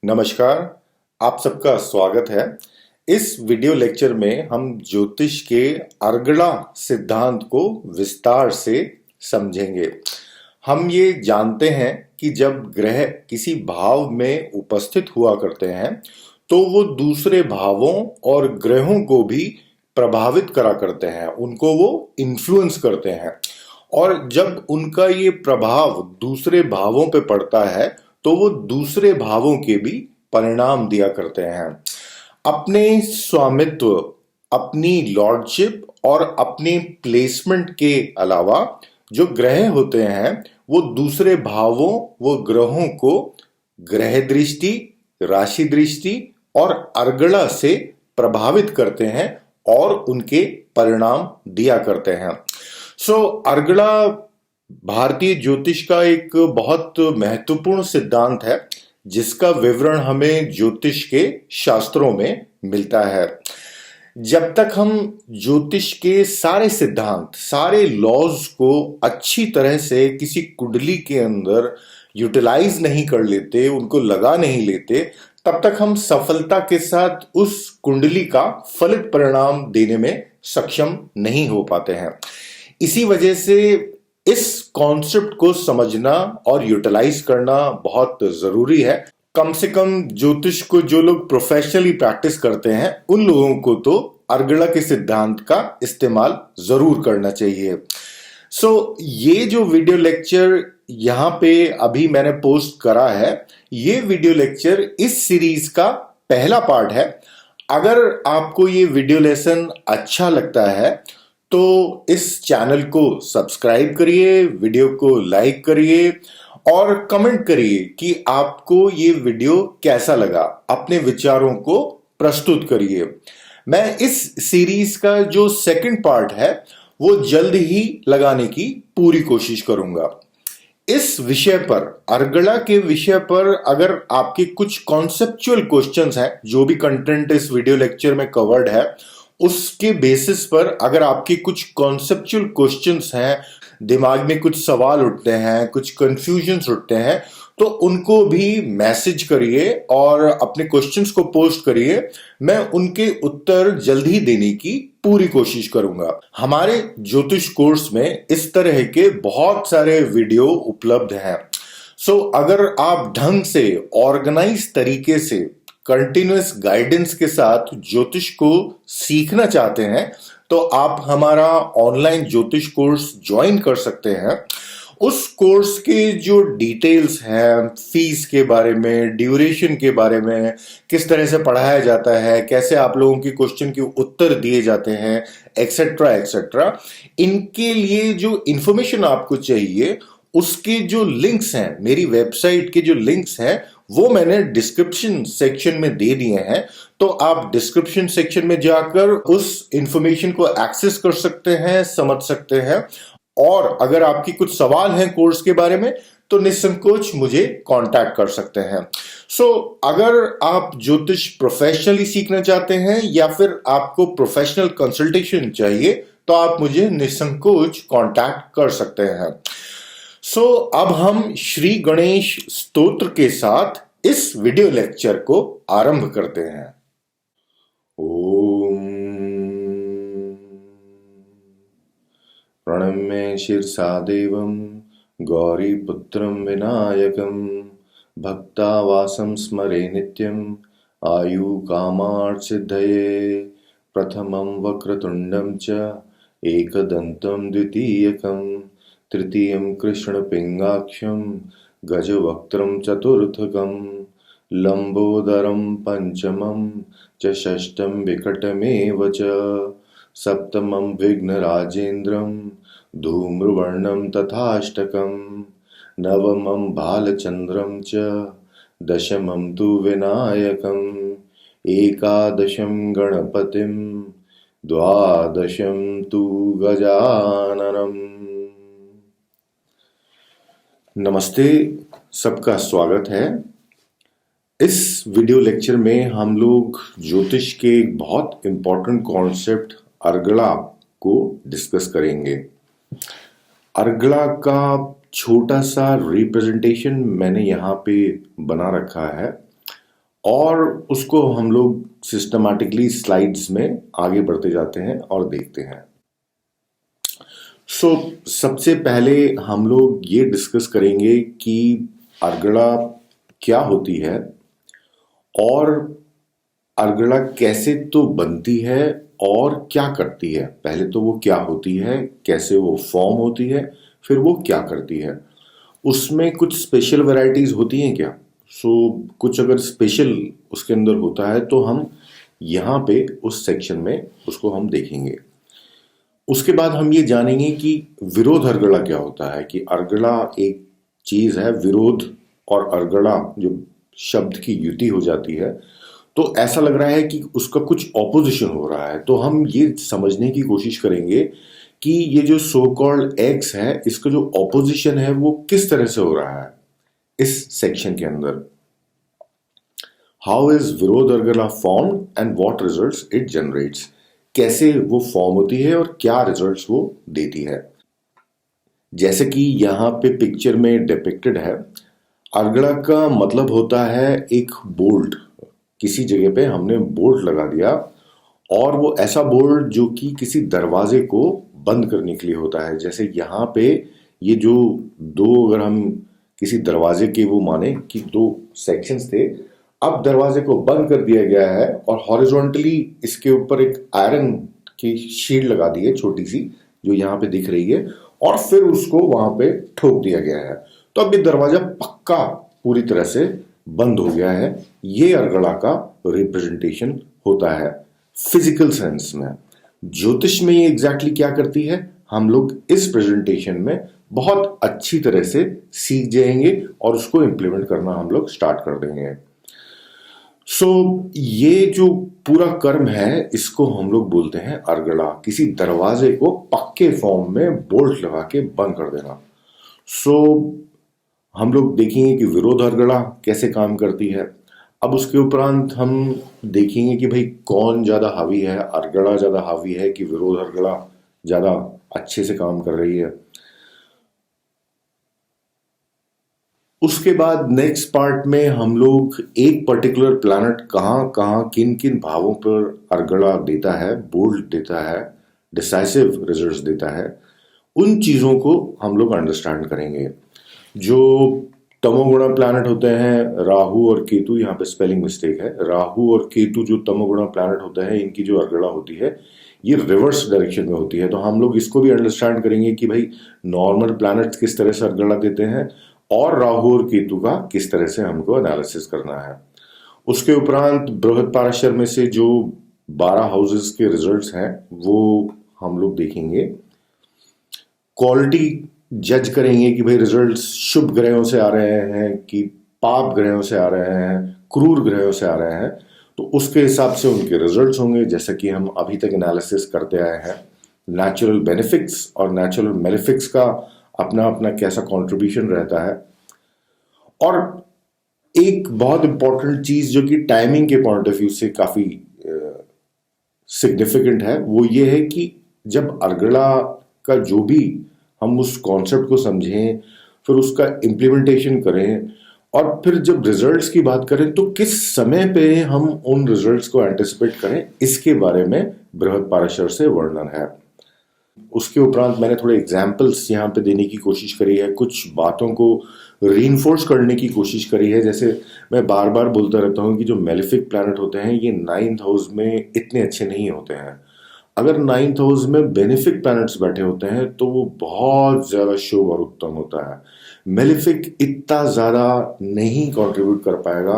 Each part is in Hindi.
नमस्कार, आप सबका स्वागत है। इस वीडियो लेक्चर में हम ज्योतिष के अर्गला सिद्धांत को विस्तार से समझेंगे। हम ये जानते हैं कि जब ग्रह किसी भाव में उपस्थित हुआ करते हैं तो वो दूसरे भावों और ग्रहों को भी प्रभावित करा करते हैं, उनको वो इन्फ्लुएंस करते हैं। और जब उनका ये प्रभाव दूसरे भावों पे पड़ता है तो वो दूसरे भावों के भी परिणाम दिया करते हैं। अपने स्वामित्व, अपनी लॉर्डशिप और अपने प्लेसमेंट के अलावा जो ग्रह होते हैं वो दूसरे भावों व ग्रहों को ग्रह दृष्टि, राशि दृष्टि और अर्गला से प्रभावित करते हैं और उनके परिणाम दिया करते हैं। अर्गला भारतीय ज्योतिष का एक बहुत महत्वपूर्ण सिद्धांत है जिसका विवरण हमें ज्योतिष के शास्त्रों में मिलता है। जब तक हम ज्योतिष के सारे सिद्धांत, सारे लॉज को अच्छी तरह से किसी कुंडली के अंदर यूटिलाइज नहीं कर लेते, उनको लगा नहीं लेते, तब तक हम सफलता के साथ उस कुंडली का फलित परिणाम देने में सक्षम नहीं हो पाते हैं। इसी वजह से इस कॉन्सेप्ट को समझना और यूटिलाइज करना बहुत जरूरी है। कम से कम ज्योतिष को जो लोग प्रोफेशनली प्रैक्टिस करते हैं उन लोगों को तो अर्गला के सिद्धांत का इस्तेमाल जरूर करना चाहिए। ये जो वीडियो लेक्चर यहाँ पे अभी मैंने पोस्ट करा है, ये वीडियो लेक्चर इस सीरीज का पहला पार्ट है। अगर आपको ये वीडियो लेसन अच्छा लगता है तो इस चैनल को सब्सक्राइब करिए, वीडियो को लाइक करिए और कमेंट करिए कि आपको ये वीडियो कैसा लगा। अपने विचारों को प्रस्तुत करिए। मैं इस सीरीज का जो सेकंड पार्ट है वो जल्द ही लगाने की पूरी कोशिश करूंगा। इस विषय पर, अर्गला के विषय पर अगर आपके कुछ कॉन्सेप्चुअल क्वेश्चंस हैं, जो भी कंटेंट इस वीडियो लेक्चर में कवर्ड है उसके बेसिस पर अगर आपके कुछ कॉन्सेप्चुअल क्वेश्चंस हैं, दिमाग में कुछ सवाल उठते हैं, कुछ कंफ्यूजन्स उठते हैं, तो उनको भी मैसेज करिए और अपने क्वेश्चंस को पोस्ट करिए। मैं उनके उत्तर जल्द ही देने की पूरी कोशिश करूंगा। हमारे ज्योतिष कोर्स में इस तरह के बहुत सारे वीडियो उपलब्ध हैं। अगर आप ढंग से, ऑर्गेनाइज तरीके से, कंटिन्यूअस गाइडेंस के साथ ज्योतिष को सीखना चाहते हैं तो आप हमारा ऑनलाइन ज्योतिष कोर्स ज्वाइन कर सकते हैं। उस कोर्स के जो डिटेल्स हैं, फीस के बारे में, ड्यूरेशन के बारे में, किस तरह से पढ़ाया जाता है, कैसे आप लोगों की क्वेश्चन के उत्तर दिए जाते हैं, एक्सेट्रा एक्सेट्रा, इनके लिए जो इंफॉर्मेशन आपको चाहिए उसके जो लिंक्स हैं, मेरी वेबसाइट के जो लिंक्स हैं वो मैंने डिस्क्रिप्शन सेक्शन में दे दिए हैं। तो आप डिस्क्रिप्शन सेक्शन में जाकर उस इंफॉर्मेशन को एक्सेस कर सकते हैं, समझ सकते हैं। और अगर आपकी कुछ सवाल हैं कोर्स के बारे में तो निसंकोच मुझे कांटेक्ट कर सकते हैं। अगर आप ज्योतिष प्रोफेशनली सीखना चाहते हैं या फिर आपको प्रोफेशनल कंसल्टेशन चाहिए तो आप मुझे निसंकोच कांटेक्ट कर सकते हैं। अब हम श्री गणेश स्तोत्र के साथ इस वीडियो लेक्चर को आरंभ करते हैं। ओम प्रणम्य शिरसा देवं गौरीपुत्रं विनायकं भक्तावासं स्मरे नित्यं आयु कामार्थसिद्धये प्रथमं वक्रतुण्डं च एकदन्तं द्वितीयकं तृतीयं कृष्णपिङ्गाक्षं गजवक्त्रं चतुर्थकं लम्बोदरं पंचमं च षष्ठं विकटमेव च सप्तमं विघ्नराजेन्द्रं धूम्रवर्णं तथाष्टकं नवमं बालचन्द्रं च दशमं तु विनायकम् एकादशं गणपतिं द्वादशं तु गजाननम्। नमस्ते, सबका स्वागत है। इस वीडियो लेक्चर में हम लोग ज्योतिष के एक बहुत इंपॉर्टेंट कॉन्सेप्ट अर्गला को डिस्कस करेंगे। अर्गला का छोटा सा रिप्रेजेंटेशन मैंने यहाँ पे बना रखा है और उसको हम लोग सिस्टमैटिकली स्लाइड्स में आगे बढ़ते जाते हैं और देखते हैं। सबसे पहले हम लोग ये डिस्कस करेंगे कि अर्गड़ा क्या होती है और अर्गड़ा कैसे तो बनती है और क्या करती है। पहले तो वो क्या होती है, कैसे वो फॉर्म होती है, फिर वो क्या करती है। उसमें कुछ स्पेशल वैरायटीज होती हैं क्या? कुछ अगर स्पेशल उसके अंदर होता है तो हम यहाँ पे उस सेक्शन में उसको हम देखेंगे। उसके बाद हम ये जानेंगे कि विरोध अर्गड़ा क्या होता है, कि अर्गड़ा एक चीज है, विरोध और अर्गड़ा जो शब्द की युति हो जाती है तो ऐसा लग रहा है कि उसका कुछ ऑपोजिशन हो रहा है। तो हम ये समझने की कोशिश करेंगे कि ये जो सो कॉल्ड एक्स है इसका जो ऑपोजिशन है वो किस तरह से हो रहा है इस सेक्शन के अंदर। हाउ इज विरोध अर्गड़ा form and what results it generates, कैसे वो फॉर्म होती है और क्या रिजल्ट्स वो देती है। जैसे कि यहाँ पे पिक्चर में डिपिक्टेड है, अर्गड़ा का मतलब होता है एक बोल्ट। किसी जगह पे हमने बोल्ट लगा दिया और वो ऐसा बोल्ट जो कि किसी दरवाजे को बंद करने के लिए होता है। जैसे यहाँ पे ये जो दो, अगर हम किसी दरवाजे के वो माने कि दो सेक्शंस थे, अब दरवाजे को बंद कर दिया गया है और हॉरिजॉन्टली इसके ऊपर एक आयरन की शील्ड लगा दी है छोटी सी, जो यहाँ पे दिख रही है, और फिर उसको वहां पे ठोक दिया गया है। तो अब ये दरवाजा पक्का पूरी तरह से बंद हो गया है। ये अर्गड़ा का रिप्रेजेंटेशन होता है फिजिकल सेंस में। ज्योतिष में ये एग्जैक्टली क्या करती है हम लोग इस प्रेजेंटेशन में बहुत अच्छी तरह से सीख जाएंगे और उसको इंप्लीमेंट करना हम लोग स्टार्ट कर देंगे। ये जो पूरा कर्म है इसको हम लोग बोलते हैं अर्गड़ा, किसी दरवाजे को पक्के फॉर्म में बोल्ट लगा के बंद कर देना। हम लोग देखेंगे कि विरोध अर्गड़ा कैसे काम करती है। अब उसके उपरांत हम देखेंगे कि भाई कौन ज्यादा हावी है, अर्गड़ा ज्यादा हावी है कि विरोध अर्गड़ा ज्यादा अच्छे से काम कर रही है। उसके बाद नेक्स्ट पार्ट में हम लोग एक पर्टिकुलर प्लैनेट कहाँ कहाँ किन किन भावों पर अर्गड़ा देता है, बोल्ट देता है, डिसाइसिव रिजल्ट्स देता है, उन चीजों को हम लोग अंडरस्टैंड करेंगे। जो तमोगुणा प्लैनेट होते हैं, राहु और केतु, यहाँ पे स्पेलिंग मिस्टेक है, राहु और केतु जो तमोगुणा प्लैनेट होते हैं, इनकी जो अर्गड़ा होती है ये रिवर्स डायरेक्शन में होती है। तो हम लोग इसको भी अंडरस्टैंड करेंगे कि भाई नॉर्मल प्लैनेट्स किस तरह से अर्गड़ा देते हैं और राहु और केतु का किस तरह से हमको एनालिसिस करना है। उसके उपरांत बृहद पाराशर में से जो 12 हाउसेस के रिजल्ट्स हैं वो हम लोग देखेंगे। क्वालिटी जज करेंगे कि भाई रिजल्ट्स शुभ ग्रहों से आ रहे हैं कि पाप ग्रहों से आ रहे हैं, क्रूर ग्रहों से आ रहे हैं, तो उसके हिसाब से उनके रिजल्ट्स होंगे। जैसे कि हम अभी तक एनालिसिस करते आए हैं, नेचुरल बेनिफिक्स और नेचुरल मेलेफिक्स का अपना अपना कैसा कंट्रीब्यूशन रहता है। और एक बहुत इंपॉर्टेंट चीज जो कि टाइमिंग के पॉइंट ऑफ व्यू से काफी सिग्निफिकेंट है वो ये है कि जब अर्गड़ा का जो भी हम उस कॉन्सेप्ट को समझें, फिर उसका इम्प्लीमेंटेशन करें और फिर जब रिजल्ट्स की बात करें तो किस समय पे हम उन रिजल्ट्स को एंटिसिपेट करें, इसके बारे में बृहद पाराशर से वर्णन है। उसके उपरांत मैंने थोड़े एग्जाम्पल्स यहाँ पे देने की कोशिश करी है, कुछ बातों को रीइंफोर्स करने की कोशिश करी है। जैसे मैं बार बार बोलता रहता हूँ कि जो मेलेफिक प्लैनेट होते हैं ये 9th हाउस में इतने अच्छे नहीं होते हैं। अगर 9th हाउस में बेनिफिक प्लैनेट्स बैठे होते हैं तो वो बहुत ज्यादा शुभ और उत्तम होता है। मेलेफिक इतना ज्यादा नहीं कंट्रीब्यूट कर पाएगा,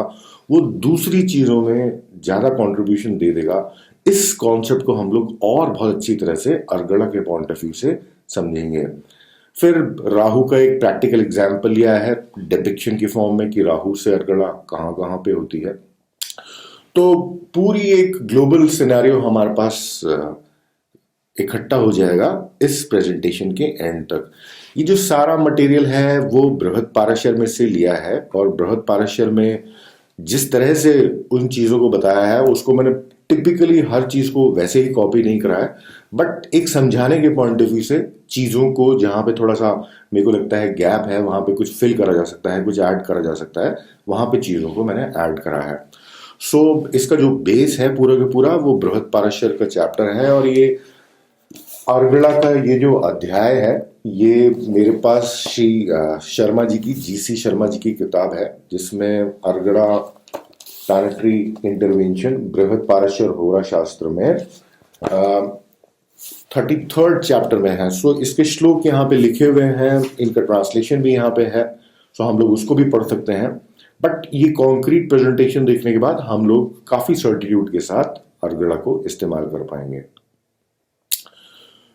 वो दूसरी चीजों में ज्यादा कंट्रीब्यूशन दे देगा। इस कॉन्सेप्ट को हम लोग और बहुत अच्छी तरह से अर्गड़ा के पॉइंट ऑफ व्यू से समझेंगे। फिर राहु का एक प्रैक्टिकल एग्जाम्पल लिया है डिपिक्शन की फॉर्म में कि राहु से अर्गड़ा कहाँ कहाँ पे होती है। तो पूरी एक ग्लोबल सिनेरियो हमारे पास इकट्ठा हो जाएगा इस प्रेजेंटेशन के एंड तक। ये जो सारा मटेरियल है वो बृहद पाराशर में से लिया है और बृहद पाराशर में जिस तरह से उन चीजों को बताया है उसको मैंने टिपिकली हर चीज को वैसे ही कॉपी नहीं करा है, बट एक समझाने के पॉइंट ऑफ व्यू से चीजों को जहां पे थोड़ा सा मेरे को लगता है गैप है वहां पे कुछ फिल करा जा सकता है, कुछ ऐड करा जा सकता है, वहां पे चीजों को मैंने ऐड करा है। सो इसका जो बेस है पूरा का पूरा वो बृहत्पाराशर का चैप्टर है। और ये अर्गला का ये जो अध्याय है ये मेरे पास श्री शर्मा जी की, जीसी शर्मा जी की किताब है, जिसमें अर्गला प्लानिटरी इंटरवेंशन बृहत्पाराशर होरा शास्त्र में 33rd चैप्टर में है। सो इसके श्लोक यहाँ पे लिखे हुए हैं, इनका ट्रांसलेशन भी यहाँ पे है, सो हम लोग उसको भी पढ़ सकते हैं। बट ये कॉन्क्रीट प्रेजेंटेशन देखने के बाद हम लोग काफी सर्टिट्यूड के साथ अर्गला को इस्तेमाल कर पाएंगे।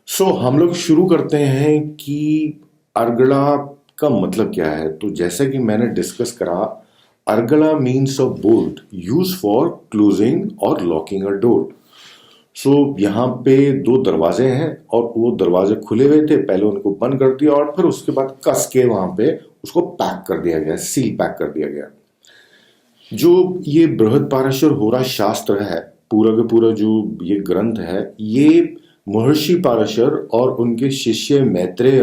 सो हम लोग शुरू करते हैं कि अर्गला का मतलब क्या है। तो जैसा कि मैंने डिस्कस करा, अर्गला means a bolt use for closing और लॉकिंग अ डोर। सो यहाँ पे दो दरवाजे हैं और वो दरवाजे खुले हुए थे, पहले उनको बंद कर दिया और फिर उसके बाद कस के वहां पे उसको पैक कर दिया गया, सील पैक कर दिया गया। जो ये बृहत्पाराशर होरा शास्त्र है, पूरा का पूरा जो ये ग्रंथ है, ये महर्षि पाराशर और उनके शिष्य मैत्रेय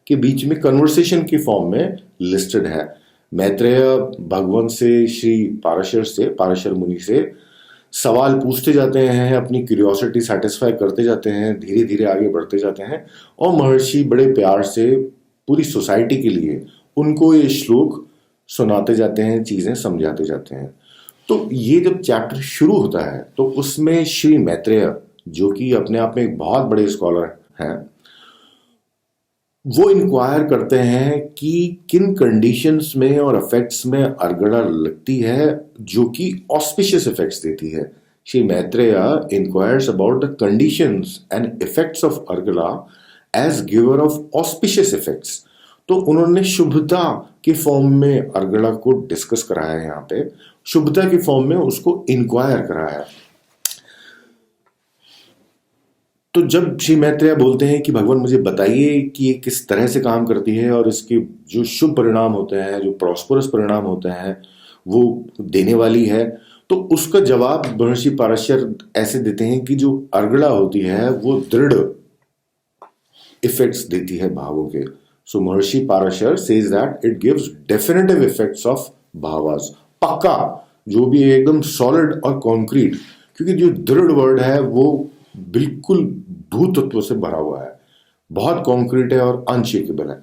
के बीच में कन्वर्सेशन की फॉर्म में लिस्टेड है। मैत्रेय भगवान से, श्री पाराशर से, पाराशर मुनि से सवाल पूछते जाते हैं, अपनी क्यूरियोसिटी सेटिस्फाई करते जाते हैं, धीरे धीरे आगे बढ़ते जाते हैं और महर्षि बड़े प्यार से पूरी सोसाइटी के लिए उनको ये श्लोक सुनाते जाते हैं, चीजें समझाते जाते हैं। तो ये जब चैप्टर शुरू होता है तो उसमें श्री मैत्रेय, जो कि अपने आप में एक बहुत बड़े स्कॉलर हैं, वो इंक्वायर करते हैं कि किन कंडीशंस में और इफेक्ट्स में अर्गला लगती है जो कि ऑस्पिशियस इफेक्ट्स देती है। Shri Maitreya inquires about the conditions and effects of अर्गला as giver of auspicious effects. तो उन्होंने शुभता के फॉर्म में अर्गला को डिस्कस कराया है, यहाँ पे शुभता के फॉर्म में उसको इंक्वायर कराया है। तो जब श्री मैत्रेय बोलते हैं कि भगवान मुझे बताइए कि ये किस तरह से काम करती है और इसके जो शुभ परिणाम होते हैं, जो प्रॉस्परस परिणाम होते हैं, वो देने वाली है, तो उसका जवाब महर्षि पाराशर ऐसे देते हैं कि जो अर्गला होती है वो दृढ़ इफेक्ट्स देती है भावों के। So Maharshi Parashara says that it gives definitive effects of bhavas, पक्का, जो भी एकदम सॉलिड और कॉन्क्रीट, क्योंकि जो दृढ़ वर्ड है वो बिल्कुल भूतत्व से भरा हुआ है, बहुत कॉन्क्रीट है और अनशेकेबल है।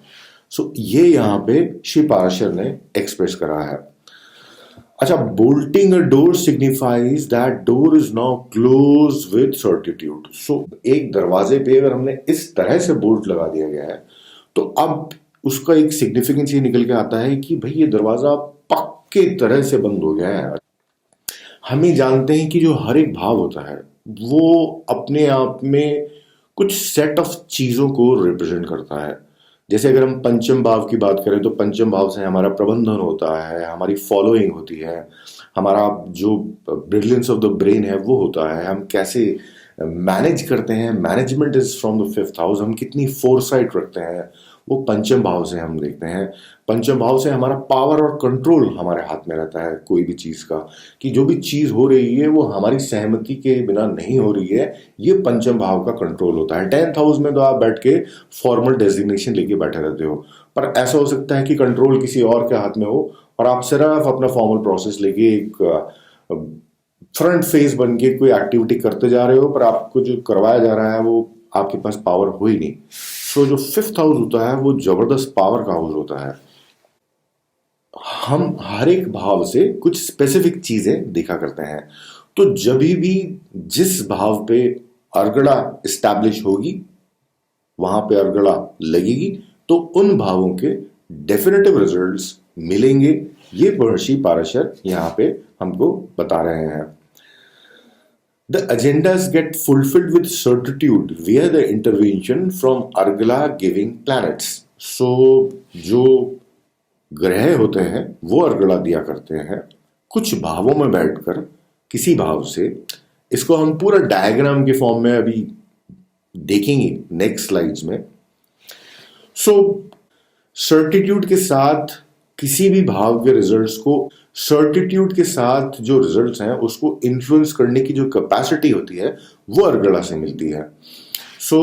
सो ये यहां पे श्री पाराशर ने एक्सप्रेस करा है। अच्छा, bolting a door signifies that door is now close with certitude. So एक दरवाजे पे अगर हमने इस तरह से बोल्ट लगा दिया गया है तो अब उसका एक सिग्निफिकेंस ये निकल के आता है कि भाई ये दरवाजा पक्के तरह से बंद हो गया है। हम ही जानते हैं कि जो हर एक भाव होता है वो अपने आप में कुछ सेट ऑफ चीजों को रिप्रेजेंट करता है। जैसे अगर हम पंचम भाव की बात करें तो पंचम भाव से हमारा प्रबंधन होता है, हमारी फॉलोइंग होती है, हमारा जो ब्रिलियंस ऑफ द ब्रेन है वो होता है, हम कैसे मैनेज करते हैं, management is from the 5th house, हम कितनी फोरसाइट रखते हैं वो पंचम भाव से हम देखते हैं। पंचम भाव से हमारा पावर और कंट्रोल हमारे हाथ में रहता है कोई भी चीज का, कि जो भी चीज हो रही है वो हमारी सहमति के बिना नहीं हो रही है, ये पंचम भाव का कंट्रोल होता है। 10th हाउस में तो आप बैठ के फॉर्मल डेजिग्नेशन लेके बैठे रहते हो, पर ऐसा हो सकता है कि कंट्रोल किसी और के हाथ में हो और आप सिर्फ अपना फॉर्मल प्रोसेस लेके एक फ्रंट फेस बन के कोई एक्टिविटी करते जा रहे हो, पर आपको जो करवाया जा रहा है वो आपके पास पावर हो ही नहीं। सो जो 5th हाउस होता है वो जबरदस्त पावर का हाउस होता है। हम हर एक भाव से कुछ स्पेसिफिक चीजें देखा करते हैं। तो जब भी जिस भाव पे अर्गड़ा इस्टेब्लिश होगी, वहां पे अर्गड़ा लगेगी, तो उन भावों के डेफिनेटिव रिजल्ट्स मिलेंगे। ये महर्षि पाराशर यहां पे हमको बता रहे हैं। The agendas get fulfilled with certitude via the intervention from Argala giving planets. So जो ग्रह होते हैं वो अर्गला दिया करते हैं कुछ भावों में बैठकर, किसी भाव से। इसको हम पूरा डायग्राम के फॉर्म में अभी देखेंगे नेक्स्ट स्लाइड्स में। सो सर्टिट्यूड के साथ किसी भी भाव के रिजल्ट्स को, सर्टिट्यूड के साथ जो रिजल्ट्स हैं उसको इन्फ्लुएंस करने की जो कैपेसिटी होती है वो अर्गला से मिलती है। सो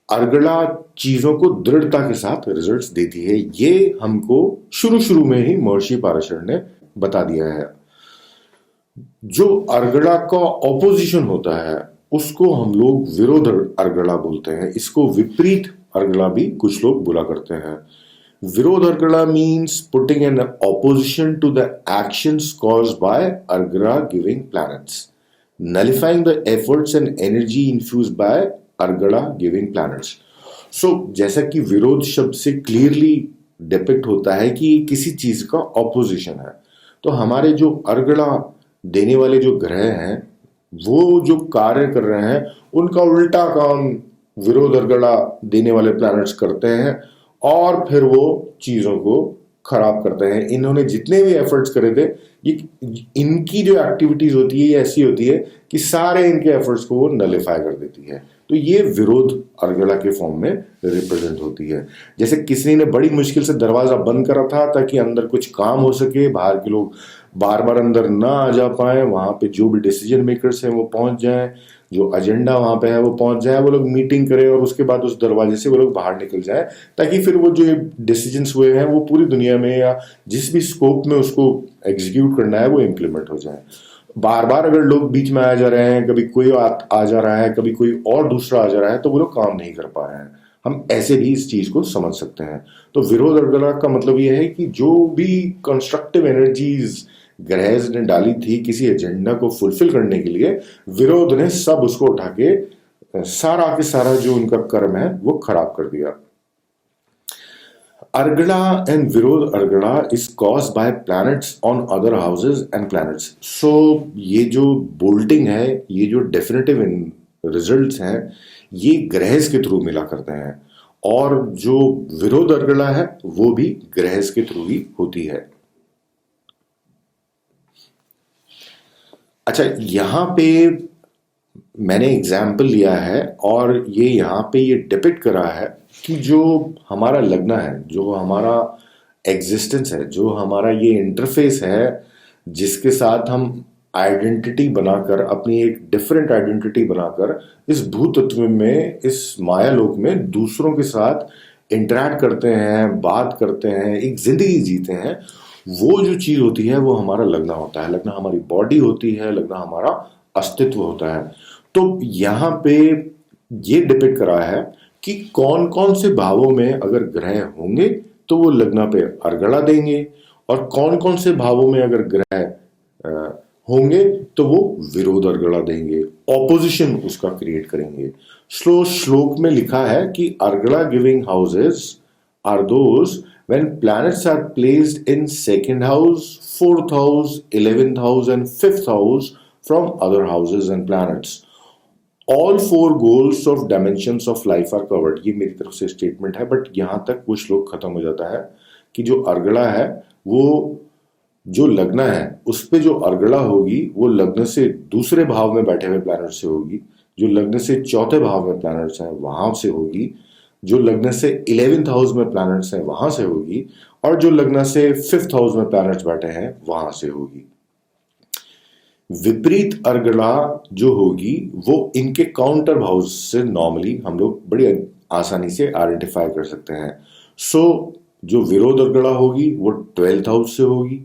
अर्गला चीजों को दृढ़ता के साथ रिजल्ट्स देती है। ये हमको शुरू शुरू में ही महर्षि पाराशर ने बता दिया है। जो अर्गड़ा का ऑपोजिशन होता है उसको हम लोग विरोध अर्गड़ा बोलते हैं। इसको विपरीत अर्गड़ा भी कुछ लोग बोला करते हैं। Virodh argala means putting an opposition to the actions caused by argala giving planets, nullifying the efforts and energy infused by argala giving planets. So जैसा कि विरोध शब्द से क्लियरली डिपिक्ट होता है कि किसी चीज का ऑपोजिशन है, तो हमारे जो अर्गड़ा देने वाले जो ग्रह हैं वो जो कार्य कर रहे हैं उनका उल्टा काम विरोध अर्गड़ा देने वाले प्लैनेट्स करते हैं और फिर वो चीजों को खराब करते हैं। इन्होंने जितने भी एफर्ट्स करे थे, ये इनकी जो एक्टिविटीज होती है ये ऐसी होती है कि सारे इनके एफर्ट्स को वो नलिफाई कर देती है। तो ये विरोध अर्गड़ा के फॉर्म में रिप्रेजेंट होती है। जैसे किसी ने बड़ी मुश्किल से दरवाजा बंद करा था ताकि अंदर कुछ काम हो सके, बाहर के लोग बार बार अंदर ना आ जा पाए, वहां पे जो भी डिसीजन मेकर्स हैं वो पहुंच जाएं, जो एजेंडा वहां पे है वो पहुंच जाए, वो लोग मीटिंग करें और उसके बाद उस दरवाजे से वो लोग बाहर निकल जाए, ताकि फिर वो जो डिसीजंस हुए हैं वो पूरी दुनिया में या जिस भी स्कोप में उसको एग्जीक्यूट करना है वो इम्प्लीमेंट हो जाए। बार बार अगर लोग बीच में आ जा रहे हैं, कभी कोई आ जा रहा है, कभी कोई और दूसरा आ जा रहा है, तो वो लोग काम नहीं कर पा रहे हैं। हम ऐसे भी इस चीज को समझ सकते हैं। तो विरोध अर्गड़ा का मतलब यह है कि जो भी कंस्ट्रक्टिव एनर्जीज ग्रह ने डाली थी किसी एजेंडा को फुलफिल करने के लिए, विरोध ने सब उसको उठा के सारा के सारा जो उनका कर्म है वो खराब कर दिया। Argala and virodh argala is caused by planets on other houses and planets. So ये जो बोल्टिंग है, ये जो डेफिनेटिव रिजल्ट्स हैं, ये ग्रहस के थ्रू मिला करते हैं, और जो विरोध अर्गड़ा है वो भी ग्रहस के थ्रू ही होती है। अच्छा, यहां पे मैंने एग्जाम्पल लिया है और ये यहाँ पे ये डिपिक्ट करा है कि जो हमारा लग्न है, जो हमारा एग्जिस्टेंस है, जो हमारा ये इंटरफेस है जिसके साथ हम आइडेंटिटी बनाकर, अपनी एक डिफरेंट आइडेंटिटी बनाकर इस भूतत्व में, इस माया लोक में दूसरों के साथ इंटरैक्ट करते हैं, बात करते हैं, एक जिंदगी जीते हैं, वो जो चीज होती है वो हमारा लग्न होता है। लग्न हमारी बॉडी होती है, लग्न हमारा अस्तित्व होता है। तो यहां पे ये डिपेंड करा है कि कौन कौन से भावों में अगर ग्रह होंगे तो वो लग्न पे अर्गड़ा देंगे, और कौन कौन से भावों में अगर ग्रह होंगे तो वो विरोध अर्गड़ा देंगे, ऑपोजिशन उसका क्रिएट करेंगे। श्लोक में लिखा है कि argala giving houses are those when planets are placed in second house, fourth house, 11th house and fifth house from other houses and planets. All four goals of dimensions of life are covered. ये मेरी तरफ से स्टेटमेंट है, बट यहां तक वो श्लोक खत्म हो जाता है कि जो अर्गड़ा है वो जो लग्न है उस पे जो अर्गड़ा होगी वो लग्न से दूसरे भाव में बैठे हुए प्लैनेट से होगी, जो लग्न से चौथे भाव में प्लैनेट्स हैं वहां से होगी, जो लग्न से 11th हाउस में प्लैनेट्स हैं वहां से होगी, और जो लग्न से 5th हाउस में प्लैनेट्स बैठे हैं वहां से होगी। विपरीत अर्गड़ा जो होगी वो इनके काउंटर हाउस से नॉर्मली हम लोग बड़ी आसानी से आइडेंटिफाई कर सकते हैं। सो जो विरोध अर्गड़ा होगी वो 12th हाउस से होगी,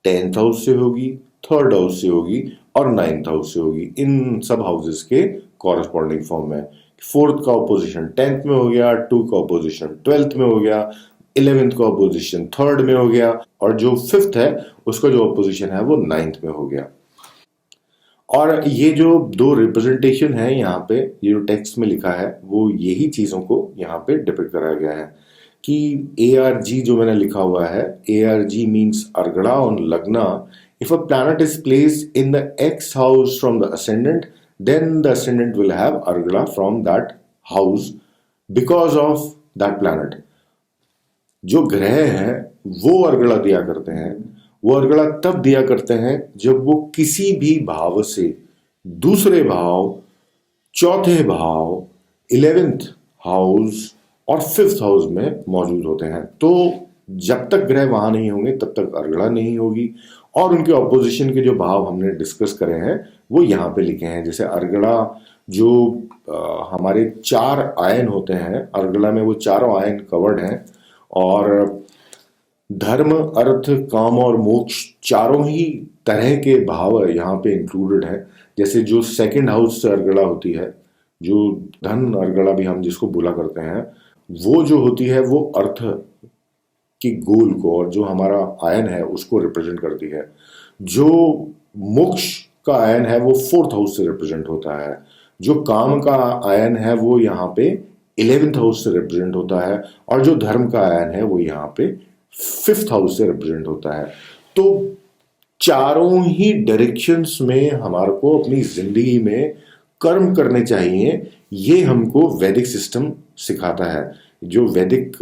10th हाउस से होगी, 3rd हाउस से होगी और 9th हाउस से होगी। इन सब हाउसेस के कॉरेस्पॉन्डिंग फॉर्म में 4th का ऑपोजिशन 10th में हो गया, 2 का ऑपोजिशन 12th में हो गया, 11th का ऑपोजिशन 3rd में हो गया, और जो 5th है उसका जो ऑपोजिशन है वो 9th में हो गया। और ये जो दो रिप्रेजेंटेशन है यहाँ पे, ये जो टेक्स्ट में लिखा है वो यही चीजों को यहाँ पे डिपिक्ट कराया गया है कि ARG जो मैंने लिखा हुआ है, ARG मीन्स अर्गड़ा ऑन लग्ना। If a planet is placed in the X house from the ascendant, then the ascendant will have argala from that house because of that planet. जो ग्रह हैं वो अर्गड़ा दिया करते हैं, वो अर्गड़ा तब दिया करते हैं जब वो किसी भी भाव से दूसरे भाव, चौथे भाव, 11th हाउस और 5th हाउस में मौजूद होते हैं। तो जब तक ग्रह वहां नहीं होंगे तब तक अर्गड़ा नहीं होगी, और उनके ऑपोजिशन के जो भाव हमने डिस्कस करे हैं वो यहाँ पे लिखे हैं। जैसे अर्गड़ा जो हमारे 4 आयन होते हैं, अर्गड़ा में वो चारों आयन कवर्ड हैं, और धर्म, अर्थ, काम और मोक्ष चारों ही तरह के भाव यहाँ पे इंक्लूडेड है। जैसे जो सेकंड हाउस से अर्गड़ा होती है, जो धन अर्गड़ा भी हम जिसको बोला करते हैं, वो जो होती है वो अर्थ की गोल को और जो हमारा आयन है उसको रिप्रेजेंट करती है। जो मोक्ष का आयन है वो फोर्थ हाउस से रिप्रेजेंट होता है। जो काम का आयन है वो यहाँ पे 11th हाउस से रिप्रेजेंट होता है। और जो धर्म का आयन है वो यहाँ पे 5th हाउस से रिप्रेजेंट होता है। तो चारों ही डायरेक्शंस में हमारे को अपनी जिंदगी में कर्म करने चाहिए, ये हमको वैदिक सिस्टम सिखाता है। जो वैदिक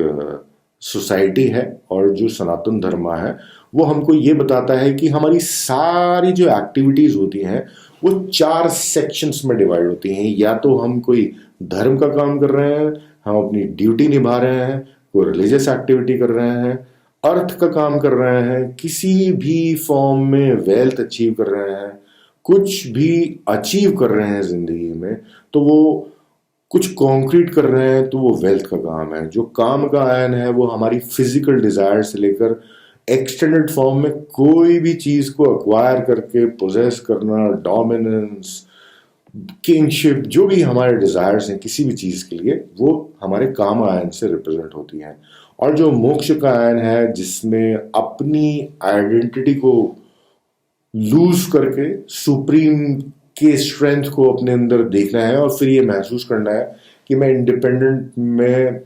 सोसाइटी है और जो सनातन धर्म है वो हमको ये बताता है कि हमारी सारी जो एक्टिविटीज होती हैं वो 4 सेक्शंस में डिवाइड होती हैं। या तो हम कोई धर्म का काम कर रहे हैं, हम अपनी ड्यूटी निभा रहे हैं, कोई रिलीजियस एक्टिविटी कर रहे हैं, अर्थ का काम कर रहे हैं, किसी भी फॉर्म में वेल्थ अचीव कर रहे हैं, कुछ भी अचीव कर रहे हैं जिंदगी में, तो वो कुछ कॉन्क्रीट कर रहे हैं तो वो वेल्थ का काम है। जो काम का आयन है वो हमारी फिजिकल डिजायर से लेकर एक्सटेंडेड फॉर्म में कोई भी चीज को अक्वायर करके पोजेस करना, डोमिनेंस, किंगशिप, जो भी हमारे डिजायर्स हैं किसी भी चीज के लिए, वो हमारे काम आयन से रिप्रेजेंट होती हैं। और जो मोक्ष का आयन है जिसमें अपनी आइडेंटिटी को लूज करके सुप्रीम के स्ट्रेंथ को अपने अंदर देखना है और फिर ये महसूस करना है कि मैं इंडिपेंडेंट में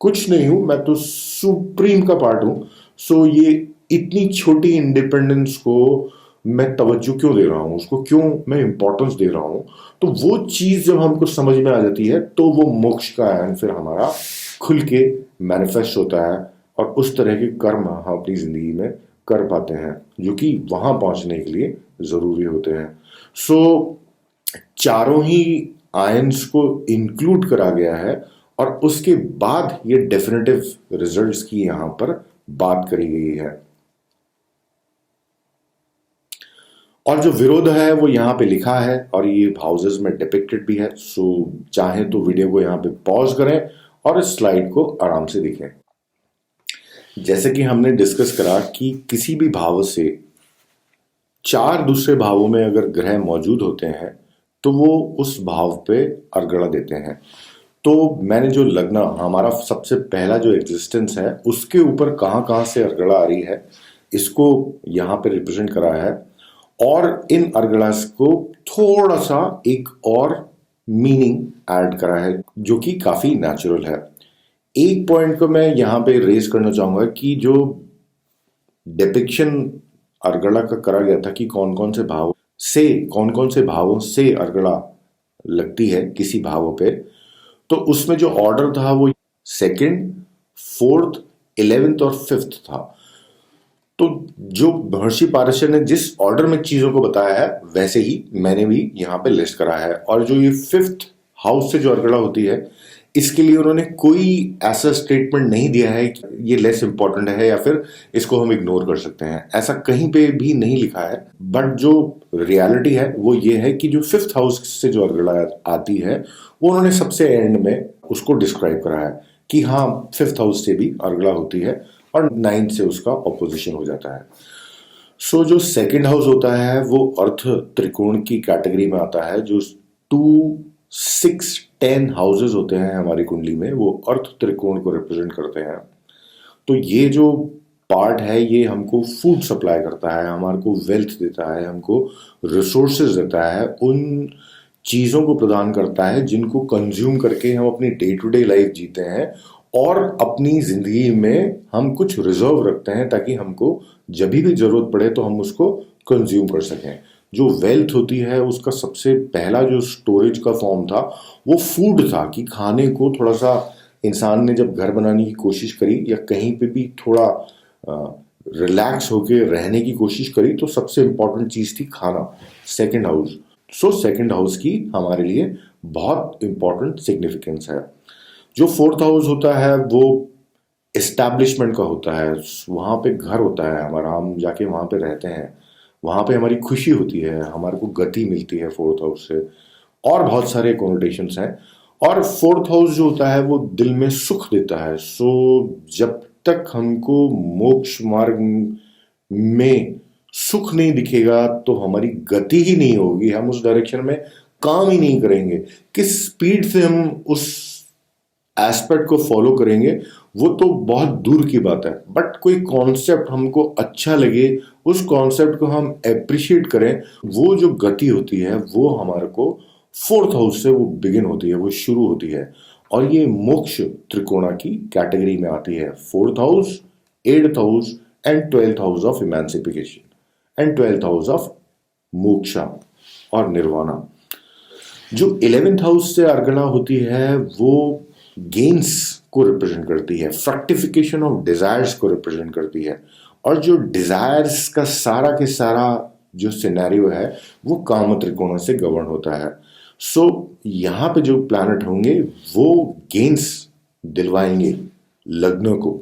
कुछ नहीं हूं, मैं तो सुप्रीम का पार्ट हूं। सो ये इतनी छोटी इंडिपेंडेंस को मैं तवज्जो क्यों दे रहा हूं, उसको क्यों मैं इंपॉर्टेंस दे रहा हूं। तो वो चीज जब हमको समझ में आ जाती है तो वो मोक्ष का आयन फिर हमारा खुल के मैनिफेस्ट होता है और उस तरह के कर्म हम अपनी जिंदगी में कर पाते हैं जो कि वहां पहुंचने के लिए जरूरी होते हैं। सो चारों ही आयंस को इंक्लूड करा गया है और उसके बाद ये डेफिनेटिव रिजल्ट्स की यहां पर बात करी गई है। और जो विरोध है वो यहाँ पे लिखा है और ये हाउसेस में डिपिक्टेड भी है। सो चाहे तो वीडियो को यहाँ पे पॉज करें और इस स्लाइड को आराम से देखें। जैसे कि हमने डिस्कस करा कि किसी भी भाव से 4 दूसरे भावों में अगर ग्रह मौजूद होते हैं तो वो उस भाव पे अर्गड़ा देते हैं। तो मैंने जो लगना हमारा सबसे पहला जो एग्जिस्टेंस है उसके ऊपर कहाँ कहाँ से अर्गड़ा आ रही है इसको यहाँ पे रिप्रेजेंट करा है और इन अर्गड़ास को थोड़ा सा एक और मीनिंग ऐड करा है जो कि काफी नेचुरल है। एक पॉइंट को मैं यहाँ पे रेज करना चाहूंगा कि जो डिपिक्शन अर्गड़ा का करा गया था कि कौन कौन से भावों से अर्गड़ा लगती है किसी भाव पे, तो उसमें जो ऑर्डर था वो 2nd, 4th, 11th और 5th था। तो जो महर्षि पारशर ने जिस ऑर्डर में चीजों को बताया है वैसे ही मैंने भी यहाँ पे लिस्ट करा है। और जो ये 5th हाउस से जो अर्गड़ा होती है इसके लिए उन्होंने कोई ऐसा स्टेटमेंट नहीं दिया है कि ये लेस इंपॉर्टेंट है या फिर इसको हम इग्नोर कर सकते हैं, ऐसा कहीं पे भी नहीं लिखा है। बट जो रियलिटी है वो ये है कि जो 5th हाउस से जो अर्गड़ा आती है वो उन्होंने सबसे एंड में उसको डिस्क्राइब करा है कि हाँ 5th हाउस से भी अर्गड़ा होती है और 9th से उसका ऑपोजिशन हो जाता है। सो जो 2nd हाउस होता है वो अर्थ त्रिकोण की कैटेगरी में आता है। जो 2, 6, 10 हाउसेस होते हैं हमारी कुंडली में वो अर्थ त्रिकोण को रिप्रेजेंट करते हैं। तो ये जो पार्ट है ये हमको फूड सप्लाई करता है, हमारे को वेल्थ देता है, हमको रिसोर्सेज देता है, उन चीज़ों को प्रदान करता है जिनको कंज्यूम करके हम अपनी डे टू डे लाइफ जीते हैं और अपनी जिंदगी में हम कुछ रिजर्व रखते हैं ताकि हमको जब भी जरूरत पड़े तो हम उसको कंज्यूम कर सकें। जो वेल्थ होती है उसका सबसे पहला जो स्टोरेज का फॉर्म था वो फूड था कि खाने को थोड़ा सा इंसान ने जब घर बनाने की कोशिश करी या कहीं पे भी थोड़ा रिलैक्स होके रहने की कोशिश करी तो सबसे इंपॉर्टेंट चीज थी खाना। 2nd हाउस, सो 2nd हाउस की हमारे लिए बहुत इंपॉर्टेंट सिग्निफिकेंस है। जो 4th हाउस होता है वो एस्टैब्लिशमेंट का होता है, वहाँ पे घर होता है हमारा, हम जाके वहाँ पे रहते हैं, वहाँ पे हमारी खुशी होती है, हमारे को गति मिलती है 4th हाउस से, और बहुत सारे कोनोटेशंस हैं। और 4th हाउस जो होता है वो दिल में सुख देता है। सो जब तक हमको मोक्ष मार्ग में सुख नहीं दिखेगा तो हमारी गति ही नहीं होगी, हम उस डायरेक्शन में काम ही नहीं करेंगे। किस स्पीड से हम उस एस्पेक्ट को फॉलो करेंगे वो तो बहुत दूर की बात है, बट कोई कॉन्सेप्ट हमको अच्छा लगे, उस कॉन्सेप्ट को हम अप्रिशिएट करें, वो जो गति होती है वो हमारे को फोर्थ हाउस से वो बिगिन होती है, वो शुरू होती है। और ये मोक्ष त्रिकोणा की कैटेगरी में आती है। Fourth house, eighth house and twelfth house of emancipation and twelfth house of moksha और निर्वाणा। जो 11th हाउस से अर्गणा होती है वो गेन्स को रिप्रेजेंट करती है, फ्रक्टिफिकेशन ऑफ डिजायर्स को रिप्रेजेंट करती है। और जो डिजायर्स का सारा के सारा जो सिनेरियो है वो काम त्रिकोणों से गवर्न होता है। सो यहां पे जो प्लैनेट होंगे वो गेन्स दिलवाएंगे लग्न को।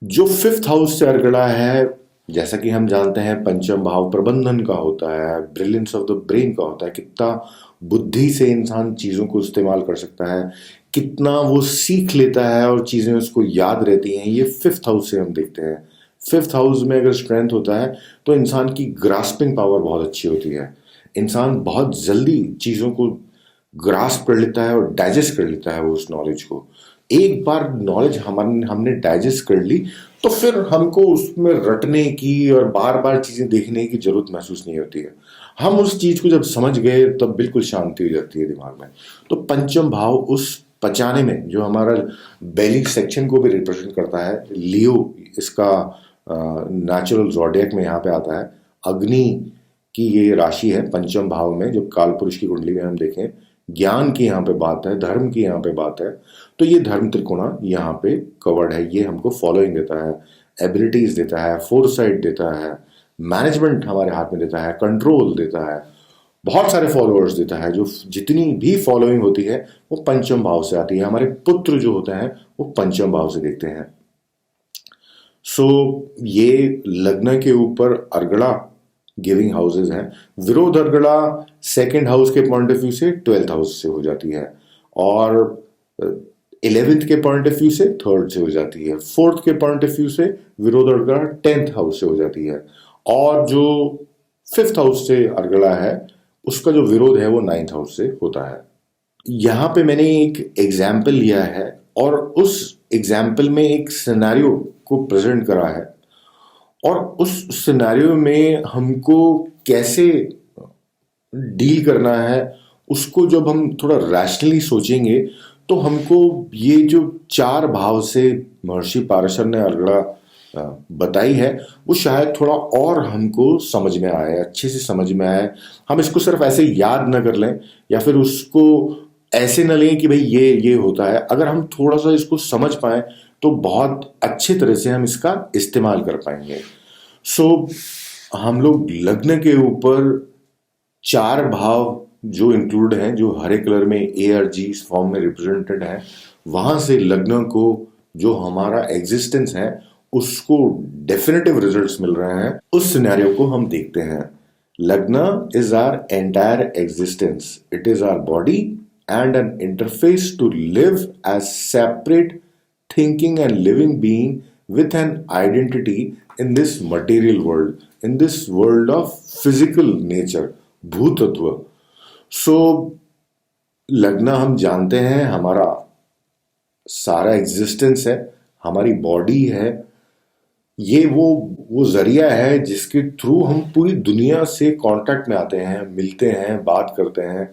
जो 5th हाउस से अर्गड़ा है, जैसा कि हम जानते हैं, पंचम भाव प्रबंधन का होता है, ब्रिलियंस ऑफ द ब्रेन का होता है, कितना बुद्धि से इंसान चीजों को इस्तेमाल कर सकता है, कितना वो सीख लेता है और चीजें उसको याद रहती हैं, ये 5th हाउस से हम देखते हैं। 5th हाउस में अगर स्ट्रेंथ होता है तो इंसान की ग्रास्पिंग पावर बहुत अच्छी होती है, इंसान बहुत जल्दी चीजों को ग्रास्प कर लेता है और डाइजेस्ट कर लेता है वो उस नॉलेज को। एक बार नॉलेज हमने डाइजेस्ट कर ली तो फिर हमको उसमें रटने की और बार बार चीजें देखने की जरूरत महसूस नहीं होती है। हम उस चीज को जब समझ गए तब बिल्कुल शांति हो जाती है दिमाग में। तो पंचम भाव उस पचाने में जो हमारा बेली सेक्शन को भी रिप्रेजेंट करता है, लियो इसका नेचुरल ज़ोडिएक में यहाँ पे आता है, अग्नि की ये राशि है पंचम भाव में। जब काल पुरुष की कुंडली में हम देखें, ज्ञान की यहाँ पे बात है, धर्म की यहाँ पे बात है, तो ये धर्म त्रिकोणा यहाँ पे कवर्ड है। ये हमको फॉलोइंग देता है, एबिलिटीज देता है, फोरसाइट देता है, मैनेजमेंट हमारे हाथ में देता है, कंट्रोल देता है, बहुत सारे फॉलोअर्स देता है। जो जितनी भी फॉलोइंग होती है वो पंचम भाव से आती है। हमारे पुत्र जो होते हैं वो पंचम भाव से देखते हैं। सो ये लग्न के ऊपर अर्गड़ा गिविंग हाउसेज हैं। विरोध अर्गड़ा 2nd हाउस के पॉइंट ऑफ व्यू से 12th हाउस से हो जाती है, और 11th के पॉइंट ऑफ व्यू से 3rd से हो जाती है, 4th के पॉइंट ऑफ व्यू से विरोध अर्गड़ा 10th हाउस से हो जाती है, और जो 5th हाउस से अर्गड़ा है उसका जो विरोध है वो 9th हाउस से होता है। यहाँ पे मैंने एक एग्जाम्पल लिया है और उस एग्जाम्पल में एक सिनेरियो को प्रेजेंट करा है, और उस सिनेरियो में हमको कैसे डील करना है उसको जब हम थोड़ा रैशनली सोचेंगे तो हमको ये जो 4 भाव से महर्षि पाराशर ने अर्गड़ा बताई है वो शायद थोड़ा और हमको समझ में आए, अच्छे से समझ में आए। हम इसको सिर्फ ऐसे याद न कर लें या फिर उसको ऐसे न लें कि भाई ये होता है। अगर हम थोड़ा सा इसको समझ पाए तो बहुत अच्छे तरह से हम इसका इस्तेमाल कर पाएंगे। सो हम लोग लग्न के ऊपर 4 भाव जो इंक्लूड हैं, जो हरे कलर में ARG फॉर्म में रिप्रेजेंटेड है, वहां से लग्न को जो हमारा एग्जिस्टेंस है उसको डेफिनेटिव रिजल्ट्स मिल रहे हैं। उस सिनेरियो को हम देखते हैं। Lagna is our entire existence, it is our body and an interface to live as separate thinking and living being with an identity in this material world, in this world of physical nature, भूतत्व। सो लग्न हम जानते हैं हमारा सारा एग्जिस्टेंस है, हमारी बॉडी है, ये वो जरिया है जिसके थ्रू हम पूरी दुनिया से कांटेक्ट में आते हैं, मिलते हैं, बात करते हैं।